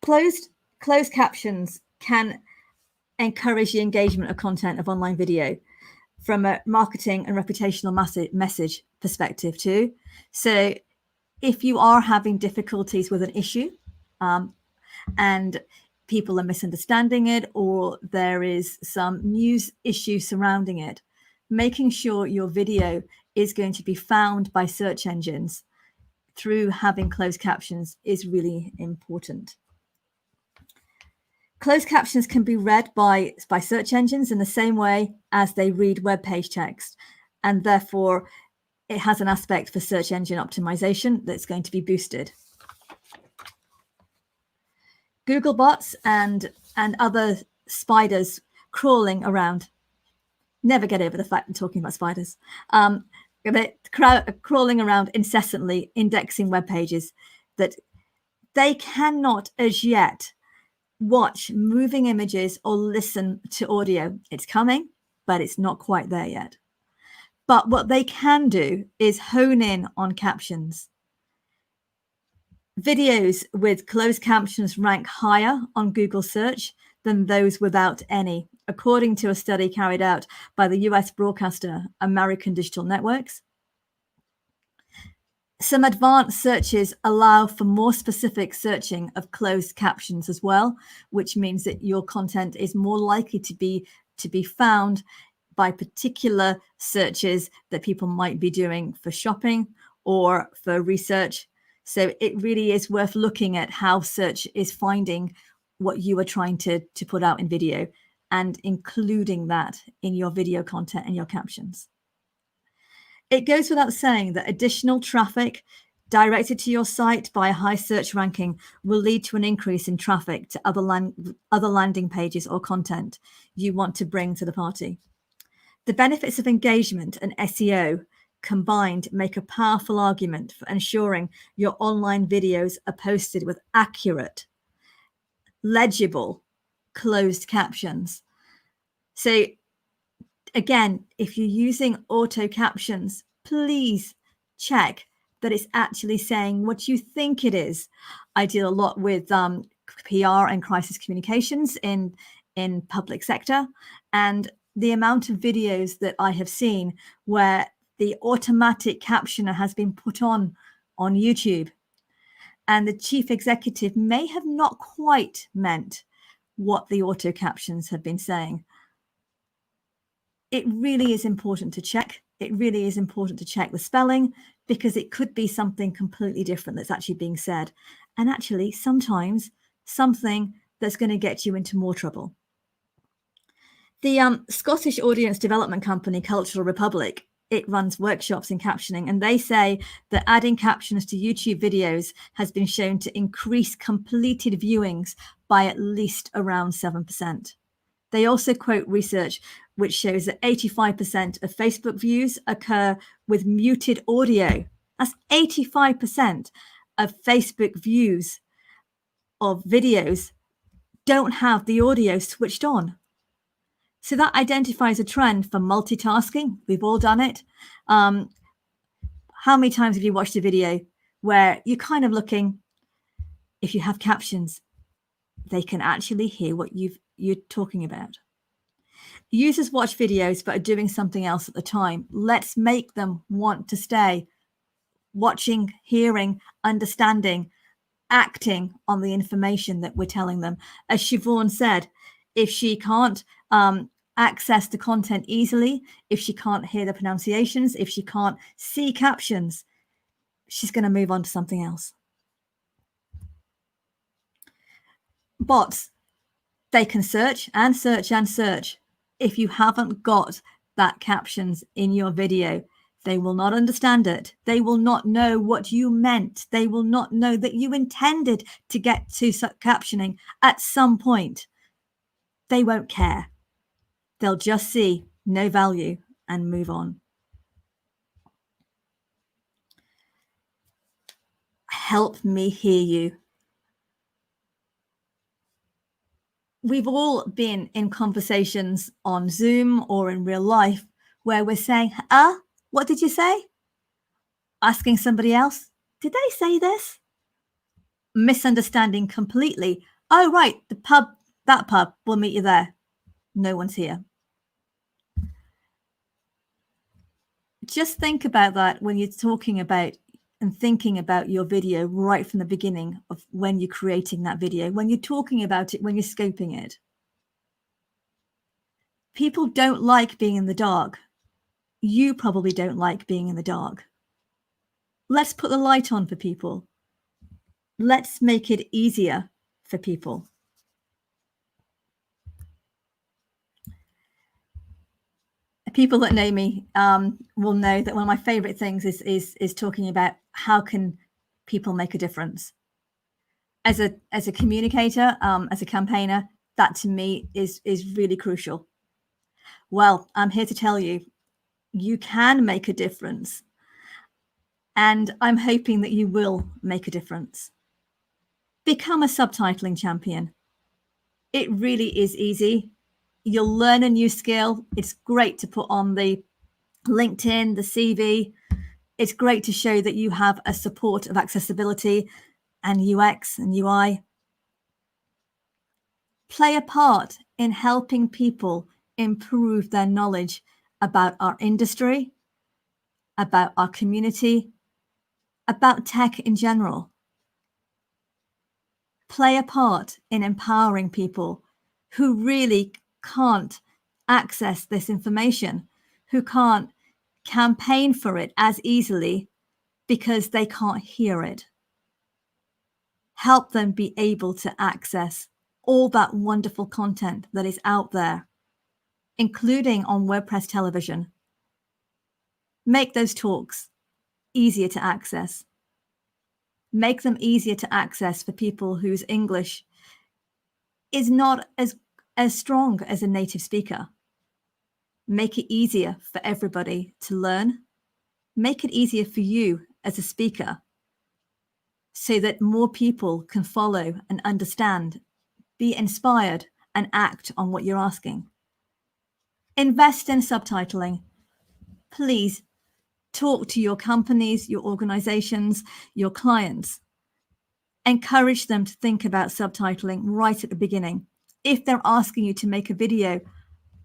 closed captions can encourage the engagement of content of online video from a marketing and reputational message perspective too. So if you are having difficulties with an issue and people are misunderstanding it, or there is some news issue surrounding it, making sure your video is going to be found by search engines through having closed captions is really important. Closed captions can be read by search engines in the same way as they read web page text, and therefore it has an aspect for search engine optimization that's going to be boosted. Google bots and other spiders crawling around. Never get over the fact I'm talking about spiders. They're crawling around incessantly, indexing web pages that they cannot as yet watch moving images or listen to audio. It's coming, but it's not quite there yet. But what they can do is hone in on captions. Videos with closed captions rank higher on Google search than those without any, according to a study carried out by the US broadcaster American Digital Networks. Some advanced searches allow for more specific searching of closed captions as well, which means that your content is more likely to be found by particular searches that people might be doing for shopping or for research. So it really is worth looking at how search is finding what you are trying to put out in video and including that in your video content and your captions. It goes without saying that additional traffic directed to your site by a high search ranking will lead to an increase in traffic to other landing pages or content you want to bring to the party. The benefits of engagement and SEO combined make a powerful argument for ensuring your online videos are posted with accurate, legible, closed captions. So again, if you're using auto captions, please check that it's actually saying what you think it is. I deal a lot with PR and crisis communications in public sector, and the amount of videos that I have seen where the automatic captioner has been put on YouTube, and the chief executive may have not quite meant what the auto captions have been saying. It really is important to check. It really is important to check the spelling, because it could be something completely different that's actually being said. And actually, sometimes something that's going to get you into more trouble. The Scottish audience development company, Cultural Republic, it runs workshops in captioning, and they say that adding captions to YouTube videos has been shown to increase completed viewings by at least around 7%. They also quote research which shows that 85% of Facebook views occur with muted audio. That's 85% of Facebook views of videos don't have the audio switched on. So that identifies a trend for multitasking. We've all done it. How many times have you watched a video where you're kind of looking, if you have captions, they can actually hear what you're talking about. Users watch videos but are doing something else at the time. Let's make them want to stay watching, hearing, understanding, acting on the information that we're telling them. As Siobhan said, if she can't access the content easily, if she can't hear the pronunciations, if she can't see captions, she's going to move on to something else. Bots, they can search and search and search. If you haven't got that captions in your video, they will not understand it. They will not know what you meant. They will not know that you intended to get to captioning at some point. They won't care. They'll just see no value and move on. Help me hear you. We've all been in conversations on Zoom or in real life where we're saying, what did you say? Asking somebody else, did they say this? Misunderstanding completely. Oh, right, the pub, that pub, we'll meet you there. No one's here. Just think about that when you're talking about and thinking about your video right from the beginning of when you're creating that video, when you're talking about it, when you're scoping it. People don't like being in the dark. You probably don't like being in the dark. Let's put the light on for people. Let's make it easier for people. People that know me will know that one of my favorite things is talking about how can people make a difference. As a communicator, as a campaigner, that to me is really crucial. Well, I'm here to tell you, you can make a difference. And I'm hoping that you will make a difference. Become a subtitling champion. It really is easy. You'll learn a new skill. It's great to put on the LinkedIn, the CV. It's great to show that you have a support of accessibility and UX and UI. Play a part in helping people improve their knowledge about our industry, about our community, about tech in general. Play a part in empowering people who really can't access this information, who can't campaign for it as easily because they can't hear it. Help them be able to access all that wonderful content that is out there, including on WordPress television. make those talks easier to access. Make them easier to access for people whose English is not as strong as a native speaker. Make it easier for everybody to learn. Make it easier for you as a speaker so that more people can follow and understand, be inspired, and act on what you're asking. Invest in subtitling. Please talk to your companies, your organizations, your clients. Encourage them to think about subtitling right at the beginning. If they're asking you to make a video,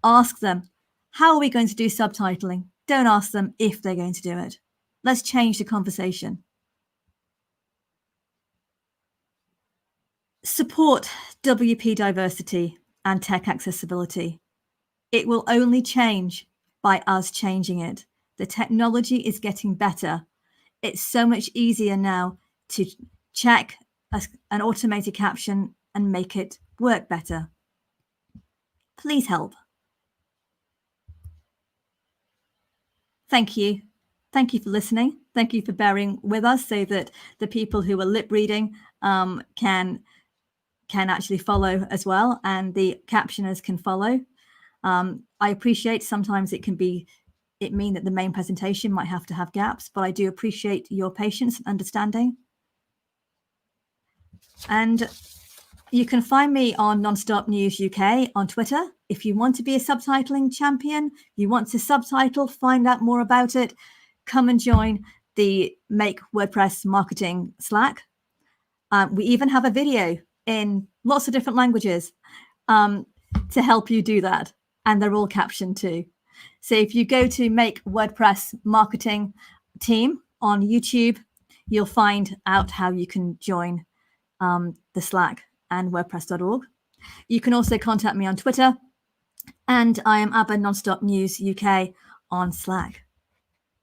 ask them, how are we going to do subtitling? Don't ask them if they're going to do it. Let's change the conversation. Support WP diversity and tech accessibility. It will only change by us changing it. The technology is getting better. It's so much easier now to check an automated caption and make it work better. Please help. Thank you. Thank you for listening. Thank you for bearing with us so that the people who are lip reading can actually follow as well, and the captioners can follow. I appreciate sometimes it mean that the main presentation might have to have gaps, but I do appreciate your patience and understanding. And you can find me on Nonstop News UK on Twitter. If you want to be a subtitling champion, you want to subtitle, find out more about it, come and join the Make WordPress Marketing Slack. We even have a video in lots of different languages to help you do that. And they're all captioned too. So if you go to Make WordPress Marketing Team on YouTube, you'll find out how you can join the Slack and WordPress.org. You can also contact me on Twitter, and I am Abba Nonstop News UK on Slack.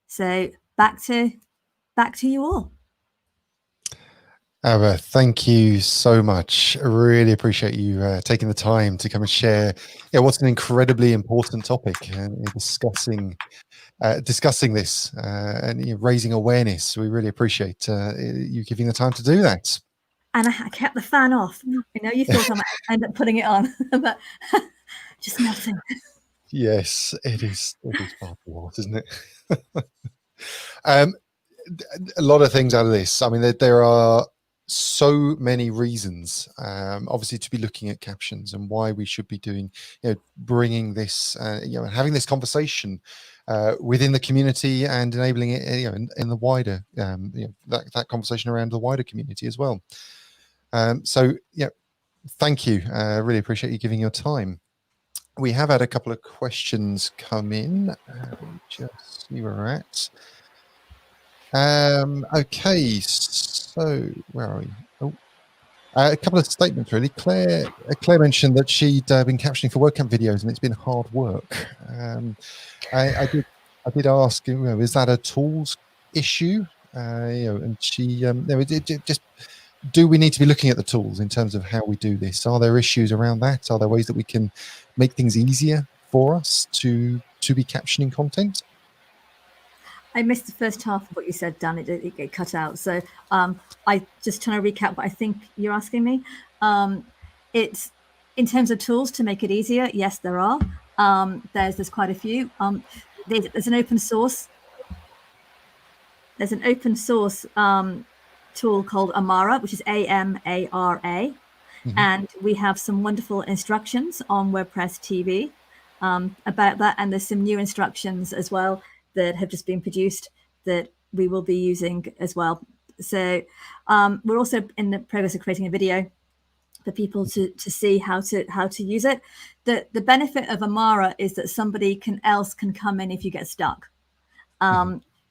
So back to you all. Abba, thank you so much. I really appreciate you taking the time to come and share what's an incredibly important topic and discussing this and raising awareness. We really appreciate you giving the time to do that. And I kept the fan off. I know you thought I might end up putting it on, but just melting. Yes, it is far too hot, isn't it? A lot of things out of this. I mean, there are so many reasons, obviously, to be looking at captions and why we should be doing, bringing this, having this conversation within the community and enabling it, in the wider, that conversation around the wider community as well. So, thank you. Really appreciate you giving your time. We have had a couple of questions come in. Just see where we're at. Okay, so where are we? Oh, a couple of statements really. Claire mentioned that she'd been captioning for WordCamp videos and it's been hard work. I did ask, is that a tools issue? And she, just, do we need to be looking at the tools in terms of how we do this? Are there issues around that? Are there ways that we can make things easier for us to be captioning content? I missed the first half of what you said, Dan. It cut out. So I just trying to recap what I think you're asking me. It's in terms of tools to make it easier. Yes, there are. There's quite a few. There's an open source. There's an open source tool called Amara, which is AMARA, and we have some wonderful instructions on WordPress TV about that. And there's some new instructions as well that have just been produced that we will be using as well. So we're also in the progress of creating a video for people to see how to use it. The benefit of Amara is that somebody else can come in if you get stuck.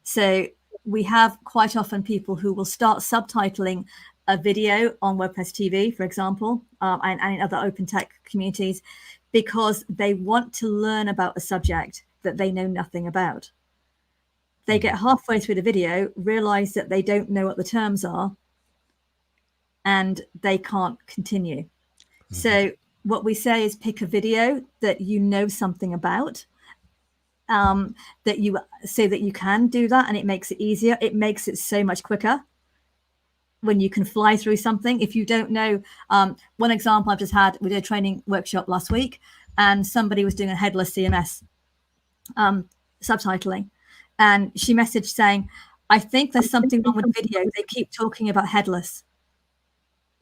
So we have quite often people who will start subtitling a video on WordPress TV, for example, and in other open tech communities, because they want to learn about a subject that they know nothing about. They get halfway through the video, realize that they don't know what the terms are, and they can't continue. So what we say is pick a video that you know something about that you say that you can do that, and it makes it easier. It makes it so much quicker when you can fly through something. If you don't know, one example I've just had, we did a training workshop last week, and somebody was doing a headless CMS subtitling, and she messaged saying, I think there's something wrong with video. They keep talking about headless.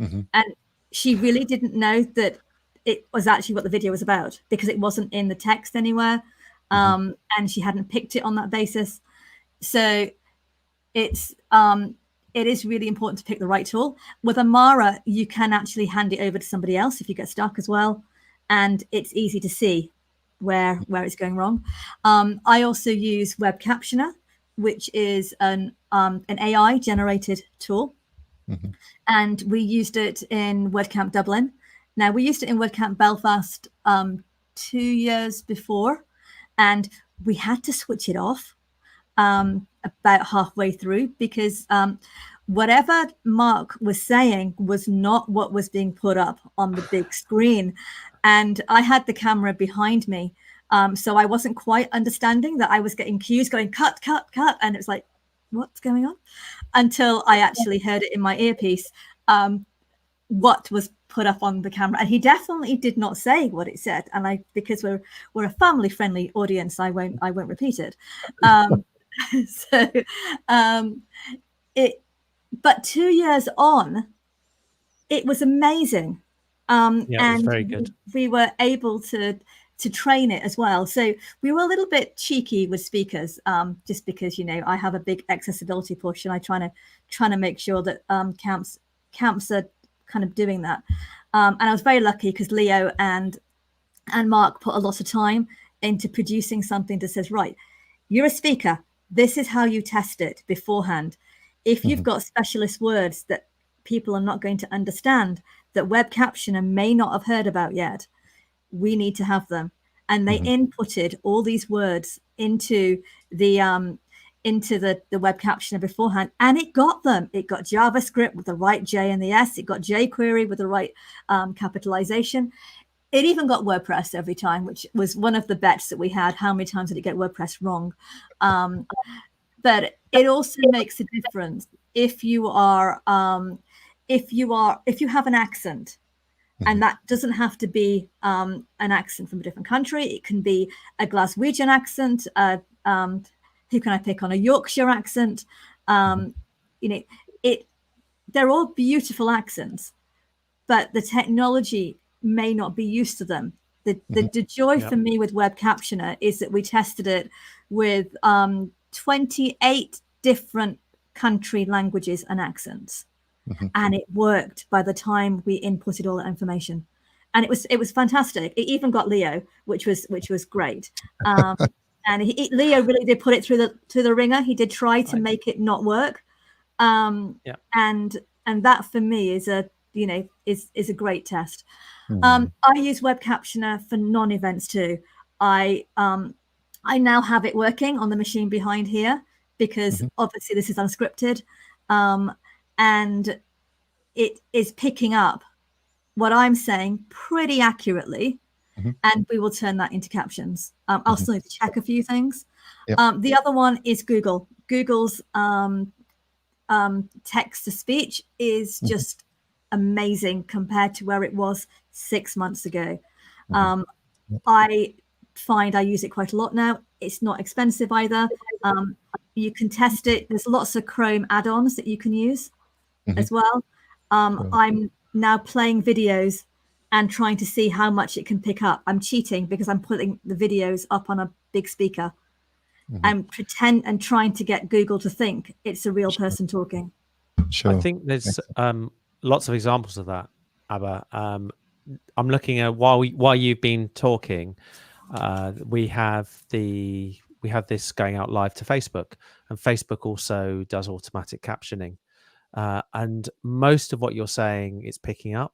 And she really didn't know that it was actually what the video was about, because it wasn't in the text anywhere. And she hadn't picked it on that basis. So it is really important to pick the right tool. With Amara, you can actually hand it over to somebody else if you get stuck as well. And it's easy to see where it's going wrong. I also use Web Captioner, which is an AI generated tool. And we used it in WordCamp Dublin. Now, we used it in WordCamp Belfast 2 years before, and we had to switch it off about halfway through, because whatever Mark was saying was not what was being put up on the big screen. And I had the camera behind me, so I wasn't quite understanding that I was getting cues going, cut, cut, cut. And it was like, what's going on? Until I actually heard it in my earpiece, what was put up on the camera. And he definitely did not say what it said. And because we're a family friendly audience, I won't repeat it. But 2 years on, it was amazing. It was very good. We were able to train it as well. So we were a little bit cheeky with speakers, just because, I have a big accessibility push, and I trying to make sure that camps are kind of doing that. And I was very lucky because Leo and Mark put a lot of time into producing something that says, right, you're a speaker. This is how you test it beforehand. If you've got specialist words that people are not going to understand, that Web Captioner may not have heard about yet, we need to have them. And they inputted all these words into the Web Captioner beforehand, and it got them. It got JavaScript with the right J and the S. It got jQuery with the right capitalization. It even got WordPress every time, which was one of the bets that we had. How many times did it get WordPress wrong? But it also makes a difference if you have an accent. And that doesn't have to be an accent from a different country. It can be a Glaswegian accent. Who can I pick on? A Yorkshire accent. They're all beautiful accents, but the technology may not be used to them. The joy for me with Web Captioner is that we tested it with 28 different country languages and accents. And it worked by the time we inputted all that information, and it was fantastic. It even got Leo, which was great. And Leo really did put it through the ringer. He did try to make it not work, and that for me is a great test. I use Web Captioner for non-events too. I now have it working on the machine behind here, because obviously this is unscripted. And it is picking up what I'm saying pretty accurately, and we will turn that into captions. I'll still need to check a few things. The other one is Google. Google's text-to-speech is just amazing compared to where it was 6 months ago. I find I use it quite a lot now. It's not expensive either. You can test it. There's lots of Chrome add-ons that you can use as well. I'm now playing videos and trying to see how much it can pick up. I'm cheating because I'm putting the videos up on a big speaker and trying to get Google to think it's a real person talking. Sure. I think there's lots of examples of that, Abba. I'm looking at while you've been talking, we have this going out live to Facebook, and Facebook also does automatic captioning. And most of what you're saying is picking up.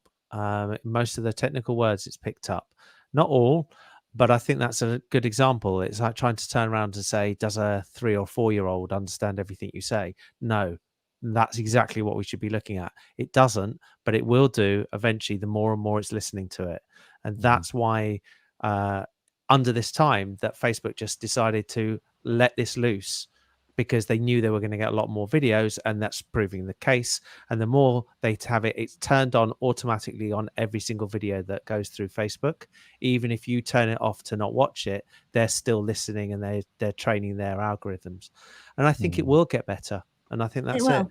Most of the technical words it's picked up. Not all, but I think that's a good example. It's like trying to turn around and say, does a 3 or 4 year old understand everything you say? No, that's exactly what we should be looking at. It doesn't, but it will do eventually the more and more it's listening to it. And that's why under this time that Facebook just decided to let this loose because they knew they were going to get a lot more videos, and that's proving the case. And the more they have it, it's turned on automatically on every single video that goes through Facebook. Even if you turn it off to not watch it, they're still listening, and they're training their algorithms. And I think it will get better. And I think that's it.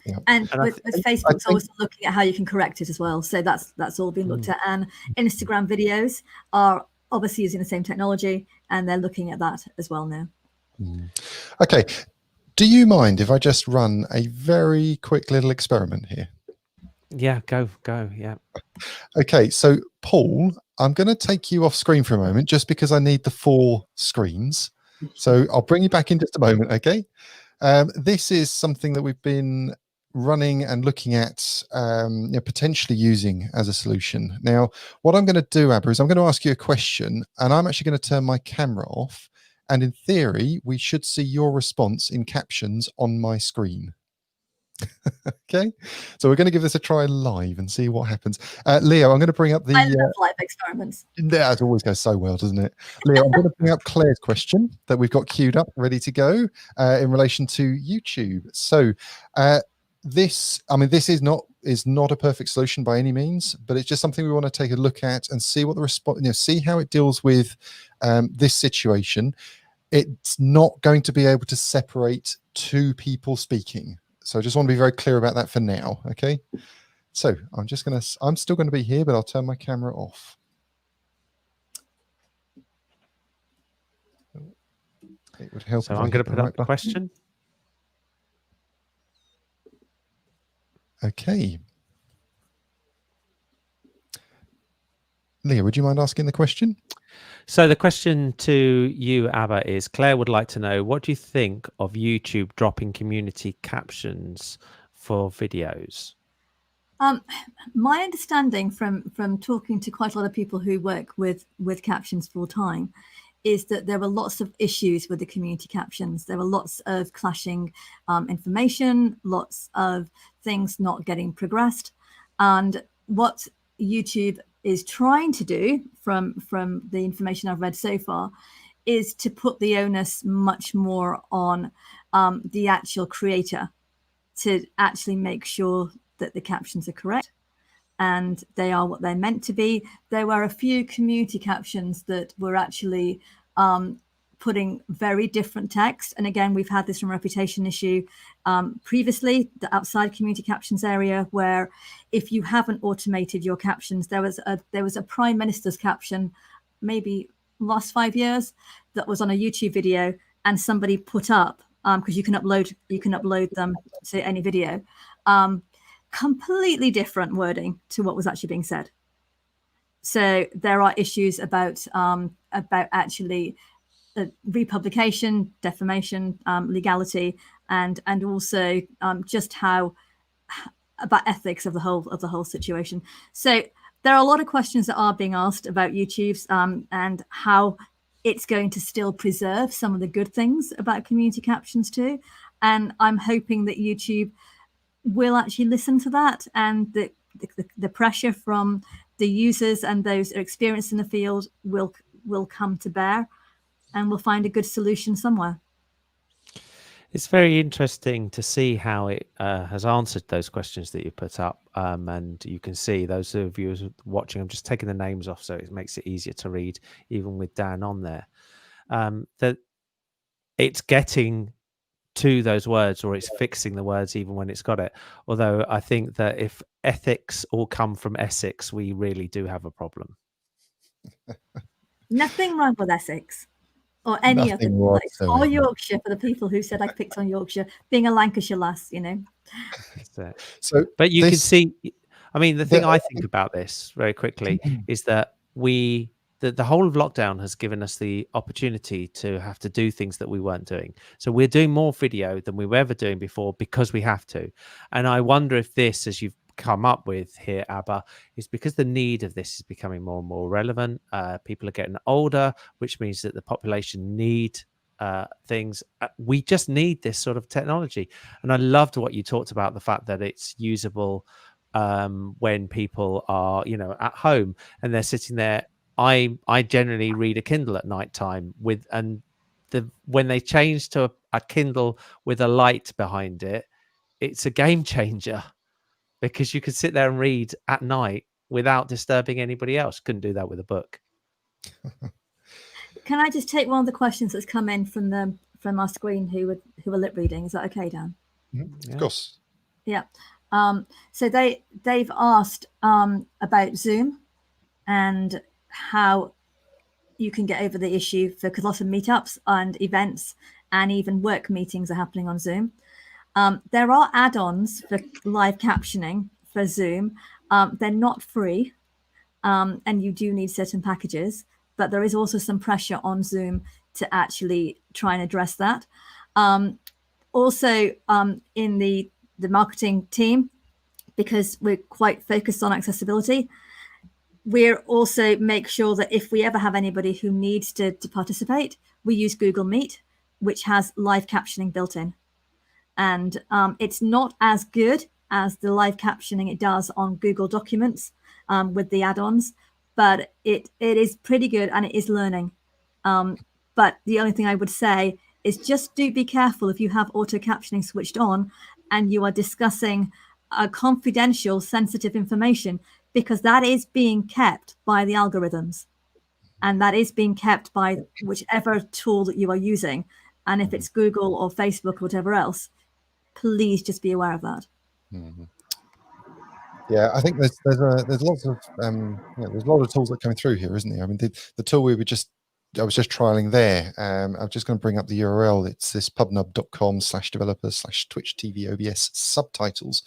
Yeah. And And with Facebook's also looking at how you can correct it as well. So that's all been looked at. And Instagram videos are obviously using the same technology, and they're looking at that as well now. Okay. Do you mind if I just run a very quick little experiment here? Yeah, go. Yeah. Okay. So, Paul, I'm going to take you off screen for a moment just because I need the 4 screens. So I'll bring you back in just a moment. Okay. This is something that we've been running and looking at, potentially using as a solution. Now, what I'm going to do, Abba, is I'm going to ask you a question, and I'm actually going to turn my camera off. And in theory, we should see your response in captions on my screen. Okay, so we're going to give this a try live and see what happens. Leo, I'm going to bring up the... I love live experiments. That always goes so well, doesn't it? Leo, I'm going to bring up Claire's question that we've got queued up, ready to go, in relation to YouTube. So this is not a perfect solution by any means, but it's just something we want to take a look at and see what the response, see how it deals with this situation. It's not going to be able to separate 2 people speaking. So I just want to be very clear about that for now. Okay. So I'm still going to be here, but I'll turn my camera off. It would help. So I'm going to put up the question. Okay. Leah, would you mind asking the question? So the question to you, Abba, is Claire would like to know, what do you think of YouTube dropping community captions for videos? My understanding from talking to quite a lot of people who work with captions full time is that there were lots of issues with the community captions. There were lots of clashing information, lots of things not getting progressed. And what YouTube is trying to do, from the information I've read so far, is to put the onus much more on the actual creator to actually make sure that the captions are correct and they are what they're meant to be. There were a few community captions that were actually putting very different text. And again, we've had this from Reputation issue previously, the outside community captions area, where if you haven't automated your captions, there was a Prime Minister's caption, maybe last 5 years, that was on a YouTube video, and somebody put up, because you can upload them to any video, completely different wording to what was actually being said. So there are issues about actually republication, defamation, legality, and also just how about ethics of the whole situation. So there are a lot of questions that are being asked about YouTube's and how it's going to still preserve some of the good things about community captions too. And I'm hoping that YouTube will actually listen to that, and the pressure from the users and those who are experienced in the field will come to bear, and we'll find a good solution somewhere. It's very interesting to see how it has answered those questions that you put up. And you can see, those of you watching, I'm just taking the names off so it makes it easier to read, even with Dan on there, that it's getting to those words, or it's fixing the words even when it's got it. Although I think that if ethics all come from Essex, we really do have a problem. Nothing wrong with Essex or any other place, or Yorkshire, for the people who said I picked on Yorkshire, being a Lancashire lass, So, but you can see, I mean, the thing I think about this very quickly is that the whole of lockdown has given us the opportunity to have to do things that we weren't doing. So we're doing more video than we were ever doing before because we have to. And I wonder if this, as you've come up with here, Abba, is because the need of this is becoming more and more relevant. People are getting older, which means that the population need things. We just need this sort of technology. And I loved what you talked about, the fact that it's usable when people are, at home and they're sitting there I generally read a Kindle at night time when they change to a Kindle with a light behind it, it's a game changer, because you can sit there and read at night without disturbing anybody else. Couldn't do that with a book. Can I just take one of the questions that's come in from our screen who are lip reading? Is that okay, Dan? Mm-hmm. Of course. Yeah. So they've asked about Zoom and how you can get over the issue, because lots of meetups and events and even work meetings are happening on Zoom. There are add-ons for live captioning for Zoom. They're not free, and you do need certain packages, but there is also some pressure on Zoom to actually try and address that. Also, in the marketing team, because we're quite focused on accessibility, we're also make sure that if we ever have anybody who needs to participate, we use Google Meet, which has live captioning built in. And it's not as good as the live captioning it does on Google Documents with the add-ons, but it is pretty good and it is learning. But the only thing I would say is just do be careful if you have auto captioning switched on and you are discussing confidential, sensitive information, because that is being kept by the algorithms, and that is being kept by whichever tool that you are using. And if it's Google or Facebook or whatever else, please just be aware of that. Mm-hmm. Yeah, I think there's lots of there's a lot of tools that are coming through here, isn't there? I mean, the tool I was just trialing there. I'm just going to bring up the URL. It's this pubnub.com/developers/twitch.tv/OBS subtitles.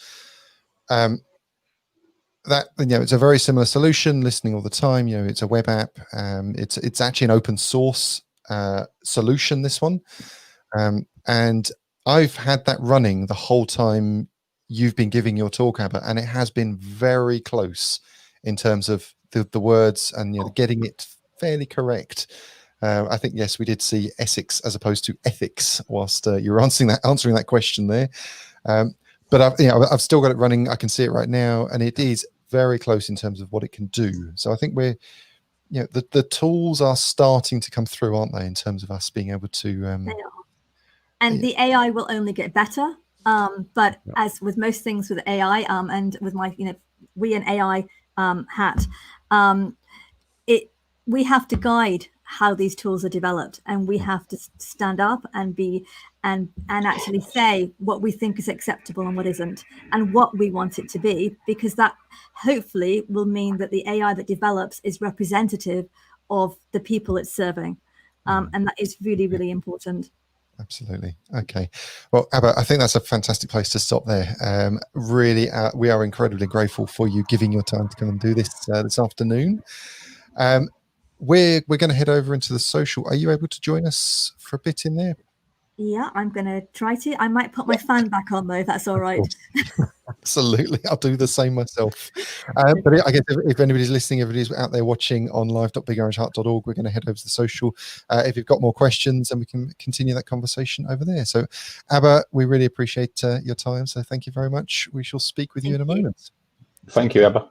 That, it's a very similar solution, listening all the time. It's a web app. It's actually an open source solution, this one, and I've had that running the whole time you've been giving your talk, Abba, and it has been very close in terms of the words and getting it fairly correct. I think, yes, we did see Essex as opposed to ethics whilst you were answering that question there. But I've still got it running. I can see it right now, and it is very close in terms of what it can do. So I think we're, the tools are starting to come through, aren't they, in terms of us being able to. They are. And the AI will only get better. But as with most things with AI, and with my, we an AI hat, we have to guide how these tools are developed, and we have to stand up and be and actually say what we think is acceptable and what isn't, and what we want it to be, because that hopefully will mean that the AI that develops is representative of the people it's serving, and that is really, really important. Absolutely. Okay. Well, Abba, I think that's a fantastic place to stop there. Really, we are incredibly grateful for you giving your time to come and do this this afternoon. We're going to head over into the social. Are you able to join us for a bit in there? Yeah, I'm going to try to. I might put my fan back on, though, if that's all right. Absolutely. I'll do the same myself. But I guess if anybody's listening, everybody's out there watching on live.bigorangeheart.org, we're going to head over to the social. If you've got more questions, then we can continue that conversation over there. So, Abba, we really appreciate your time. So thank you very much. We shall speak with you in a moment. Thank you, Abba.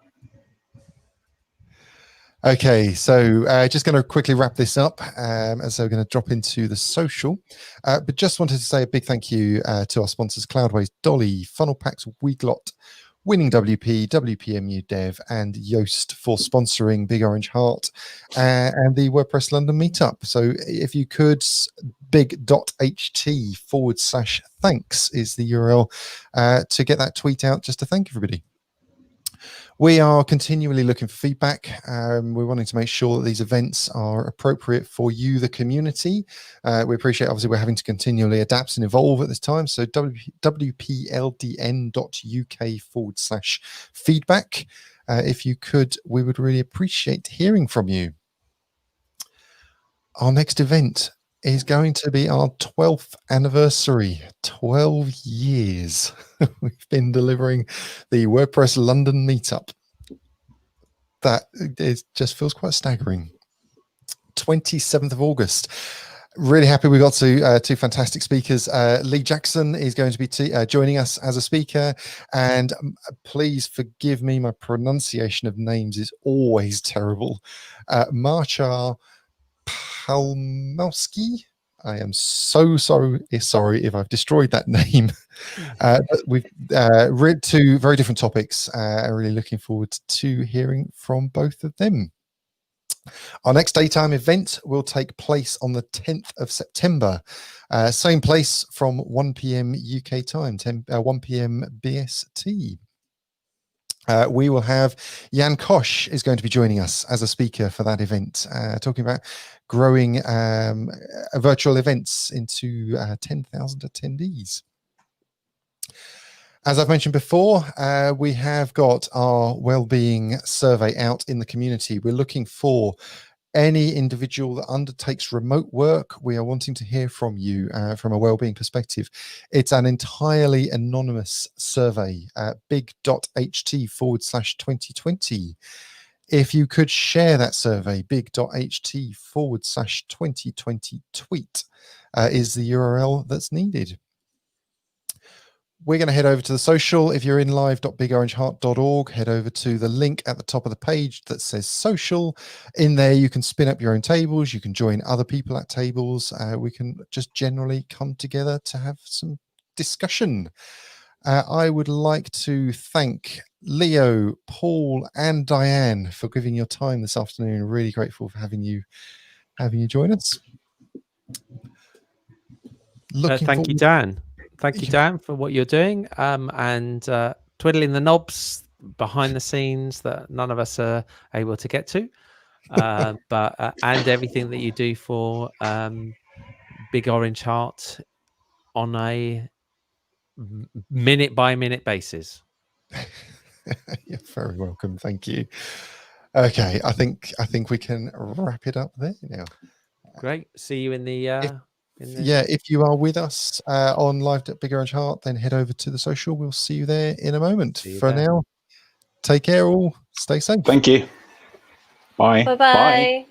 Okay, so just going to quickly wrap this up, and so we're going to drop into the social. But just wanted to say a big thank you to our sponsors, Cloudways, Dolly, Funnel Packs, Weglot, Winning WP, WPMU Dev, and Yoast for sponsoring Big Orange Heart and the WordPress London Meetup. So if you could, big.ht/thanks is the URL to get that tweet out, just to thank everybody. We are continually looking for feedback. We're wanting to make sure that these events are appropriate for you, the community. We appreciate, obviously, we're having to continually adapt and evolve at this time. So WPLDN.UK/feedback. If you could, we would really appreciate hearing from you. Our next event is going to be our 12th anniversary. 12 years we've been delivering the WordPress London Meetup. That just feels quite staggering. 27th of August. Really happy we got to two fantastic speakers. Lee Jackson is going to be joining us as a speaker, and please forgive me, my pronunciation of names is always terrible. Marchar Palmowski, I am so sorry if I've destroyed that name. But we've read two very different topics. I'm really looking forward to hearing from both of them. Our next daytime event will take place on the 10th of September. Same place from 1 p.m. UK time, 1 p.m. BST. We will have Jan Kosh is going to be joining us as a speaker for that event, talking about growing virtual events into 10,000 attendees. As I've mentioned before, we have got our wellbeing survey out in the community. We're looking for any individual that undertakes remote work. We are wanting to hear from you from a wellbeing perspective. It's an entirely anonymous survey, big.ht/2020. If you could share that survey, big.ht/2020 tweet is the URL that's needed. We're going to head over to the social. If you're in live.bigorangeheart.org, head over to the link at the top of the page that says social. In there, you can spin up your own tables. You can join other people at tables. We can just generally come together to have some discussion. I would like to thank Leo, Paul, and Diane for giving your time this afternoon. Really grateful for having you join us. Thank you, Dan. Thank you, Dan, for what you're doing and twiddling the knobs behind the scenes that none of us are able to get to, but and everything that you do for Big Orange Heart on a minute-by-minute basis. You're very welcome. Thank you. Okay, I think we can wrap it up there now. Great. See you in the. If you are with us on live at Big Orange Heart, then head over to the social. We'll see you there in a moment. For now, take care all. Stay safe. Thank you. Bye. Bye-bye.